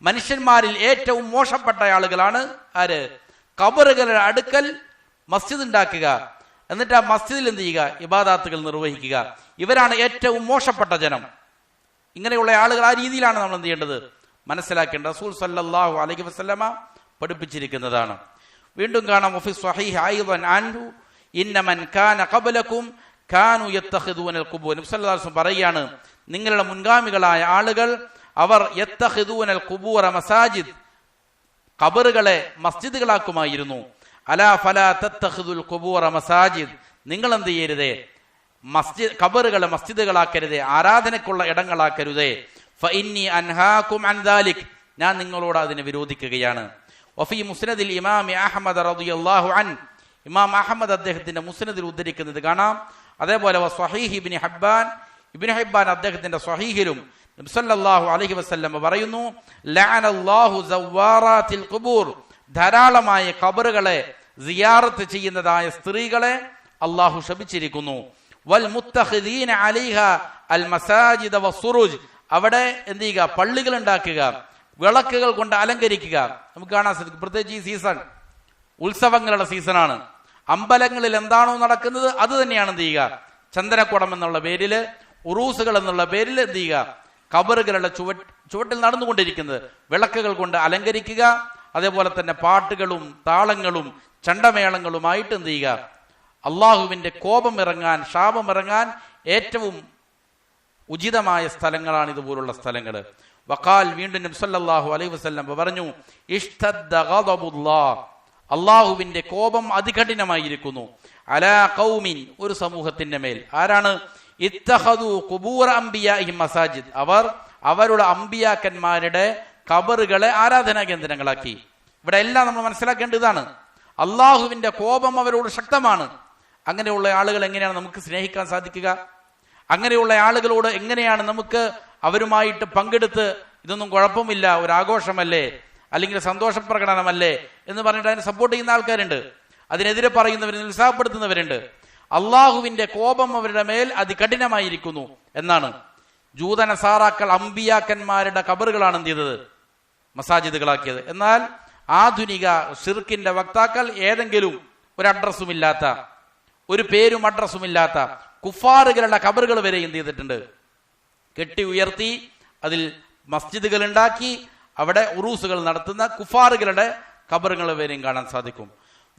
മനുഷ്യന്മാരിൽ ഏറ്റവും മോശപ്പെട്ട ആളുകളാണ് ആര്? ഖബറുകളുടെ അടുക്കൽ മസ്ജിദ് ഉണ്ടാക്കുക, എന്നിട്ട് ആ മസ്ജിദിൽ എന്ത് ചെയ്യുക? ഇബാദാത്തുകൾ നിർവഹിക്കുക. ഇവരാണ് ഏറ്റവും മോശപ്പെട്ട ജനം. ഇങ്ങനെയുള്ള ആളുകൾ ആ രീതിയിലാണ് നമ്മൾ എന്ത് ചെയ്യേണ്ടത്? മനസ്സിലാക്കേണ്ടത്. റസൂൽ സല്ലല്ലാഹു അലൈഹി വസല്ലമ പഠിപ്പിച്ചിരിക്കുന്നതാണ്. വീണ്ടും കാണാം വഫി സ്വഹീഹ് അയ്ദൻ അൻഹു ഇന്ന മൻ കാന ഖബ്ലകും കാനു യത്തഖിദൂനൽ ഖുബൂർ. നബി സല്ലല്ലാഹു അലൈഹി വസല്ലം പറയാണ്, നിങ്ങളുടെ മുൻഗാമികളായ ആളുകൾ അവർ യത്തഖിദൂനൽ ഖുബൂറ മസാജിദ്, ഖബറുകളെ മസ്ജിദുകളാക്കുമായിരുന്നു. അലാ ഫലാ തത്തഖിദുൽ ഖുബൂറ മസാജിദ്, നിങ്ങൾ എന്ത് ചെയ്യരുതേ, ഖബറുകളെ മസ്ജിദുകളാക്കരുതേ, ആരാധനയ്ക്കുള്ള ഇടങ്ങളാക്കരുതേ. ഫഇന്നി അൻഹാകും അൻ ദാലിക്, ഞാൻ നിങ്ങളോട് അതിനെ വിരോധിക്കുകയാണ്. വഫി മുസ്നദിൽ ഇമാം അഹ്മദ് റളിയല്ലാഹു അൻ, ഇമാം അഹ്മദ് അദ്ദേഹത്തിന്റെ മുസ്നദിൽ ഉദ്ധരിക്കുന്നത് കാണാം. അതേപോലെ സ്വഹീഹ് ഇബ്നു ഹിബ്ബാൻ അദ്ദേഹത്തിന്റെ സ്വഹീഹിലും നബി സല്ലല്ലാഹു അലൈഹി വസല്ലം പറയുന്നു, ലഅനല്ലാഹു സവ്വാറാത്തിൽ ഖുബൂർ, ധാരാളമായ ഖബറുകളെ സിയാറത്ത് ചെയ്യുന്നതായ സ്ത്രീകളെ അല്ലാഹു ശപിച്ചിരിക്കുന്നു. വൽ മുത്തഖിദീന അലൈഹ അൽ മസാജിദ വസ്സുറുജ്, അവിടെ എന്ത് ചെയ്യുക, പള്ളികൾ ഉണ്ടാക്കുക, വിളക്കുകൾ കൊണ്ട് അലങ്കരിക്കുക. നമുക്ക് കാണാൻ സാധിക്കും, പ്രത്യേകിച്ച് ഈ സീസൺ ഉത്സവങ്ങളുടെ സീസണാണ്. അമ്പലങ്ങളിൽ എന്താണോ നടക്കുന്നത് അത് തന്നെയാണ് എന്ത് ചെയ്യുക, ചന്ദനക്കുടം എന്നുള്ള പേരില്, ഉറൂസുകൾ എന്നുള്ള പേരിൽ എന്ത് ചെയ്യുക, ഖബറുകളുടെ ചുവട്ടിൽ നടന്നുകൊണ്ടിരിക്കുന്നത് വിളക്കുകൾ കൊണ്ട് അലങ്കരിക്കുക. അതേപോലെ തന്നെ പാട്ടുകളും താളങ്ങളും ചണ്ടമേളങ്ങളുമായിട്ട് എന്ത് ചെയ്യുക, അള്ളാഹുവിന്റെ കോപം ഇറങ്ങാൻ, ശാപം ഇറങ്ങാൻ ഏറ്റവും ഉചിതമായ സ്ഥലങ്ങളാണ് ഇതുപോലുള്ള സ്ഥലങ്ങൾ. വഖാൽ, വീണ്ടും നബി സല്ലല്ലാഹു അലൈഹി വസല്ലം പറഞ്ഞു, ഇഷ്തദ്ദ ഗദബുല്ലാഹ്, അള്ളാഹുവിന്റെ കോപം അതികഠിനമായിരിക്കുന്നു. അലാ ഖൗമിൻ, ഒരു സമൂഹത്തിന്റെ മേൽ. ആരാണ്? ഇത്തഖദു ഖുബൂറ അംബിയാഇഹിം മസാജിദ്, അവർ അവരുടെ അമ്പിയാക്കന്മാരുടെ ഖബറുകളെ ആരാധനാ കേന്ദ്രങ്ങളാക്കി. ഇവിടെ എല്ലാം നമ്മൾ മനസ്സിലാക്കേണ്ടതാണ്, അള്ളാഹുവിന്റെ കോപം അവരോട് ശക്തമാണ്. അങ്ങനെയുള്ള ആളുകൾ എങ്ങനെയാണ് നമുക്ക് സ്നേഹിക്കാൻ സാധിക്കുക? അങ്ങനെയുള്ള ആളുകളോട് എങ്ങനെയാണ് നമുക്ക് അവരുമായിട്ട് പങ്കെടുത്ത് ഇതൊന്നും കുഴപ്പമില്ല, ഒരു ആഘോഷമല്ലേ, അല്ലെങ്കിൽ സന്തോഷ പ്രകടനമല്ലേ എന്ന് പറഞ്ഞിട്ട് അതിനെ സപ്പോർട്ട് ചെയ്യുന്ന ആൾക്കാരുണ്ട്, അതിനെതിരെ പറയുന്നവർ, നിരുത്സാഹപ്പെടുത്തുന്നവരുണ്ട്. അള്ളാഹുവിന്റെ കോപം അവരുടെ മേൽ അതികഠിനമായിരിക്കുന്നു എന്നാണ്. ജൂതനസാറാക്കൾ അമ്പിയാക്കന്മാരുടെ ഖബറുകളാണ് എന്ത് ചെയ്തത്, മസാജിദുകളാക്കിയത്. എന്നാൽ ആധുനിക ഷിർക്കിന്റെ വക്താക്കൾ ഏതെങ്കിലും ഒരു അഡ്രസ്സും ഇല്ലാത്ത, ഒരു പേരും അഡ്രസ്സും ഇല്ലാത്ത കുഫാറുകളുടെ ഖബറുകൾ വരെ എന്ത് ചെയ്തിട്ടുണ്ട്, കെട്ടി ഉയർത്തി അതിൽ മസ്ജിദുകൾ ഉണ്ടാക്കി അവിടെ ഉറൂസുകൾ നടത്തുന്ന കുഫാറുകളുടെ ഖബറുകൾ വരെയും കാണാൻ സാധിക്കും.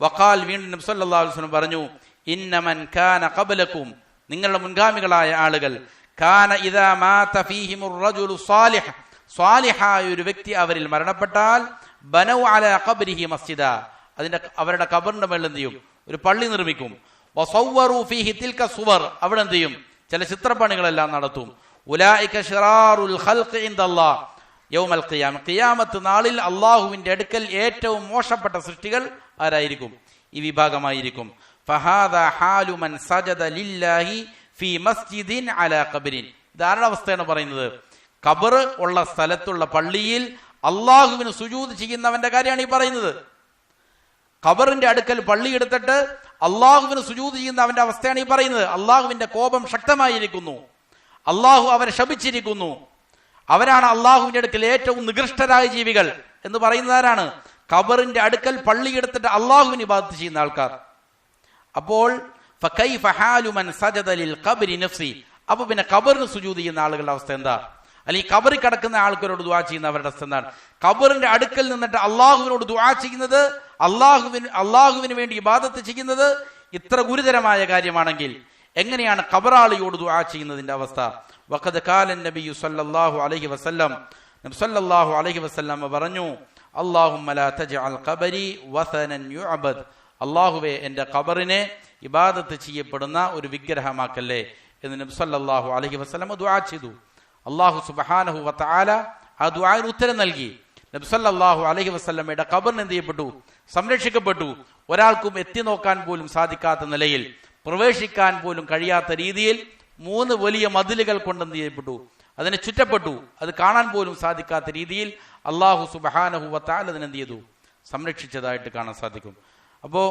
വഖാൽ, വീണ്ടും നബി സല്ലല്ലാഹു അലൈഹി വസല്ലം പറഞ്ഞു, ഇന്നമൻ കാന ഖബ്ലകും, നിങ്ങളുടെ മുൻഗാമികളായ ആളുകൾ, കാന ഇദാ മാത ഫീഹിമുർ റജുലു സാലിഹ്, സ്വാലിഹായ ഒരു വ്യക്തി അവരിൽ മരണപ്പെട്ടാൽ, ബനൗ അലാ ഖബ്രിഹി മസ്ജിദ, അവരുടെ ഖബറിന്റെ മേൽ എന്ത് ചെയ്യും, ഒരു പള്ളി നിർമ്മിക്കും. വസവ്വറു ഫീഹി തിൽക സുവർ, അവിടെ എന്ത് ചെയ്യും, ചില ചിത്രപ്പണികളെല്ലാം നടത്തും. ഉലൈക ശിറാറുൽ ഖൽഖി ഇൻദല്ലാഹ് യൗമൽ ഖിയാമ, ഖിയാമത്ത് നാളിൽ അല്ലാഹുവിന്റെ അടുക്കൽ ഏറ്റവും മോശപ്പെട്ട സൃഷ്ടികൾ ആരായിരിക്കും? ഈ വിഭാഗമായിരിക്കും. ഫഹാദാ ഹാലു മൻ സജദ ലില്ലാഹി ഫീ മസ്ജിദിൻ അലാ ഖബ്രിൻ, ഇതാരുടെ അവസ്ഥയാണ് പറയുന്നത്? ഖബർ ഉള്ള സ്ഥലത്തുള്ള പള്ളിയിൽ അള്ളാഹുവിന് സുജൂദ് ചെയ്യുന്നവന്റെ കാര്യമാണ് ഈ പറയുന്നത്. ഖബറിന്റെ അടുക്കൽ പള്ളി എടുത്തിട്ട് അള്ളാഹുവിന് സുജൂദ് ചെയ്യുന്ന അവന്റെ അവസ്ഥയാണ് ഈ പറയുന്നത്. അള്ളാഹുവിന്റെ കോപം ശക്തമായിരിക്കുന്നു, അള്ളാഹു അവരെ ശപിച്ചിരിക്കുന്നു. അവരാണ് അള്ളാഹുവിന്റെ അടുക്കൽ ഏറ്റവും നികൃഷ്ടരായ ജീവികൾ എന്ന് പറയുന്നത് ആരാണ്? ഖബറിന്റെ അടുക്കൽ പള്ളി എടുത്തിട്ട് അള്ളാഹുവിന് ഇബാദത്ത് ചെയ്യുന്ന ആൾക്കാർ. അപ്പോൾ ഫകൈഫ ഹാലു മൻ സജദ ലിൽ ഖബ്രി നഫ്സി, അപ്പൊ പിന്നെ ഖബറിന് സുജൂദ് ചെയ്യുന്ന ആളുകളുടെ അവസ്ഥ എന്താ? അല്ലെങ്കിൽ ഖബറിൽ കിടക്കുന്ന ആൾക്കാരോട് ദുആ ചെയ്യുന്ന അവരുടെ അവസ്ഥ എന്താണ്? ഖബറിന്റെ അടുക്കൽ നിന്നിട്ട് അള്ളാഹുവിനോട് ദുആ ചെയ്യുന്നത്, അള്ളാഹുവിന് വേണ്ടി ഇബാദത്ത് ചെയ്യുന്നത് ഇത്ര ഗുരുതരമായ കാര്യമാണെങ്കിൽ എങ്ങനെയാണ് ഖബറാളിയോട് ദുആ ചെയ്യുന്നതിന്റെ അവസ്ഥ? വഖദ് ഖാല നബിയു സല്ലല്ലാഹു അലൈഹി വസല്ലം, നബി സല്ലല്ലാഹു അലൈഹി വസല്ലം പറഞ്ഞു, അല്ലാഹുമ്മ ലാ തജ്അൽ ഖബരി വസനൻ യുഅബദ്, അല്ലാഹുവേ എൻ്റെ ഖബറിനെ ഇബാദത്ത് ചെയ്യപ്പെടുന്ന ഒരു വിഗ്രഹമാക്കല്ലേ എന്ന് നബി സല്ലല്ലാഹു അലൈഹി വസല്ലം ദുആ ചെയ്തു. അല്ലാഹു സുബ്ഹാനഹു വ തആല ആ ദുആന് ഉത്തരം നൽകി. നബി സല്ലല്ലാഹു അലൈഹി വസല്ലമയുടെ ഖബറിന് എന്ത് ചെയ്യപ്പെട്ടു? സംരക്ഷിക്കപ്പെട്ടു. ഒരാൾക്കും എത്തി നോക്കാൻ പോലും സാധിക്കാത്ത നിലയിൽ, പ്രവേശിക്കാൻ പോലും കഴിയാത്ത രീതിയിൽ 3 വലിയ മതിലുകൾ കൊണ്ട് എന്ത് ചെയ്യപ്പെട്ടു? അതിനെ ചുറ്റപ്പെട്ടു. അത് കാണാൻ പോലും സാധിക്കാത്ത രീതിയിൽ അല്ലാഹു സുബ്ഹാനഹു വ തആല അതിനെന്ത് ചെയ്തു? സംരക്ഷിച്ചതായിട്ട് കാണാൻ സാധിക്കും. അപ്പോൾ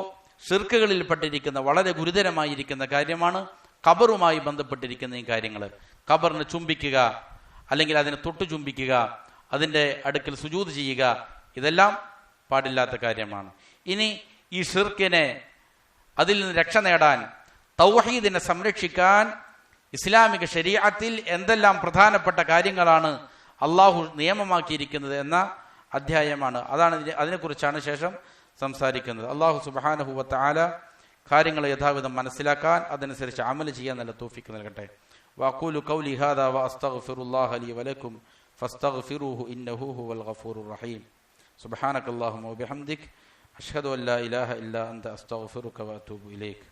ഷിർക്കുകളിൽ പെട്ടിരിക്കുന്ന വളരെ ഗുരുതരമായിരിക്കുന്ന കാര്യമാണ് ഖബറുമായി ബന്ധപ്പെട്ടിരിക്കുന്ന ഈ കാര്യങ്ങൾ. ഖബറിനെ ചുംബിക്കുക, അല്ലെങ്കിൽ അതിനെ തൊട്ടു ചുംബിക്കുക, അതിൻ്റെ അടുക്കൽ സുജൂദ് ചെയ്യുക, ഇതെല്ലാം പാടില്ലാത്ത കാര്യമാണ്. ഇനി ഈ ഷിർക്കിനെ, അതിൽ നിന്ന് രക്ഷ നേടാൻ, തൗഹീദിനെ സംരക്ഷിക്കാൻ ഇസ്ലാമിക ശരീഅത്തിൽ എന്തെല്ലാം പ്രധാനപ്പെട്ട കാര്യങ്ങളാണ് അള്ളാഹു നിയമമാക്കിയിരിക്കുന്നത് എന്ന അധ്യായമാണ്. അതിനെക്കുറിച്ചാണ് ശേഷം സംസാരിക്കുന്നത്. അല്ലാഹു സുബ്ഹാനഹു വ തആല കാര്യങ്ങളെ യഥാവിധം മനസ്സിലാക്കാൻ അതനുസരിച്ച് അമൽ ചെയ്യാൻ നല്ല തൗഫീഖ് നൽകട്ടെ. വഅഖൂലു ഖൗലി ഹാദാ വഅസ്തഗ്ഫിറുല്ലാഹ ലി വലക്കും ഫസ്തഗ്ഫിറൂഹു ഇന്നഹു ഹുവൽ ഗഫൂറുർ റഹീം. സുബ്ഹാനകല്ലാഹുമ്മ വബിഹംദിക അഷ്ഹദു അൻ ലാ ഇലാഹ ഇല്ലാ അൻത അസ്തഗ്ഫിറുക വഅതൂബു ഇലൈക്.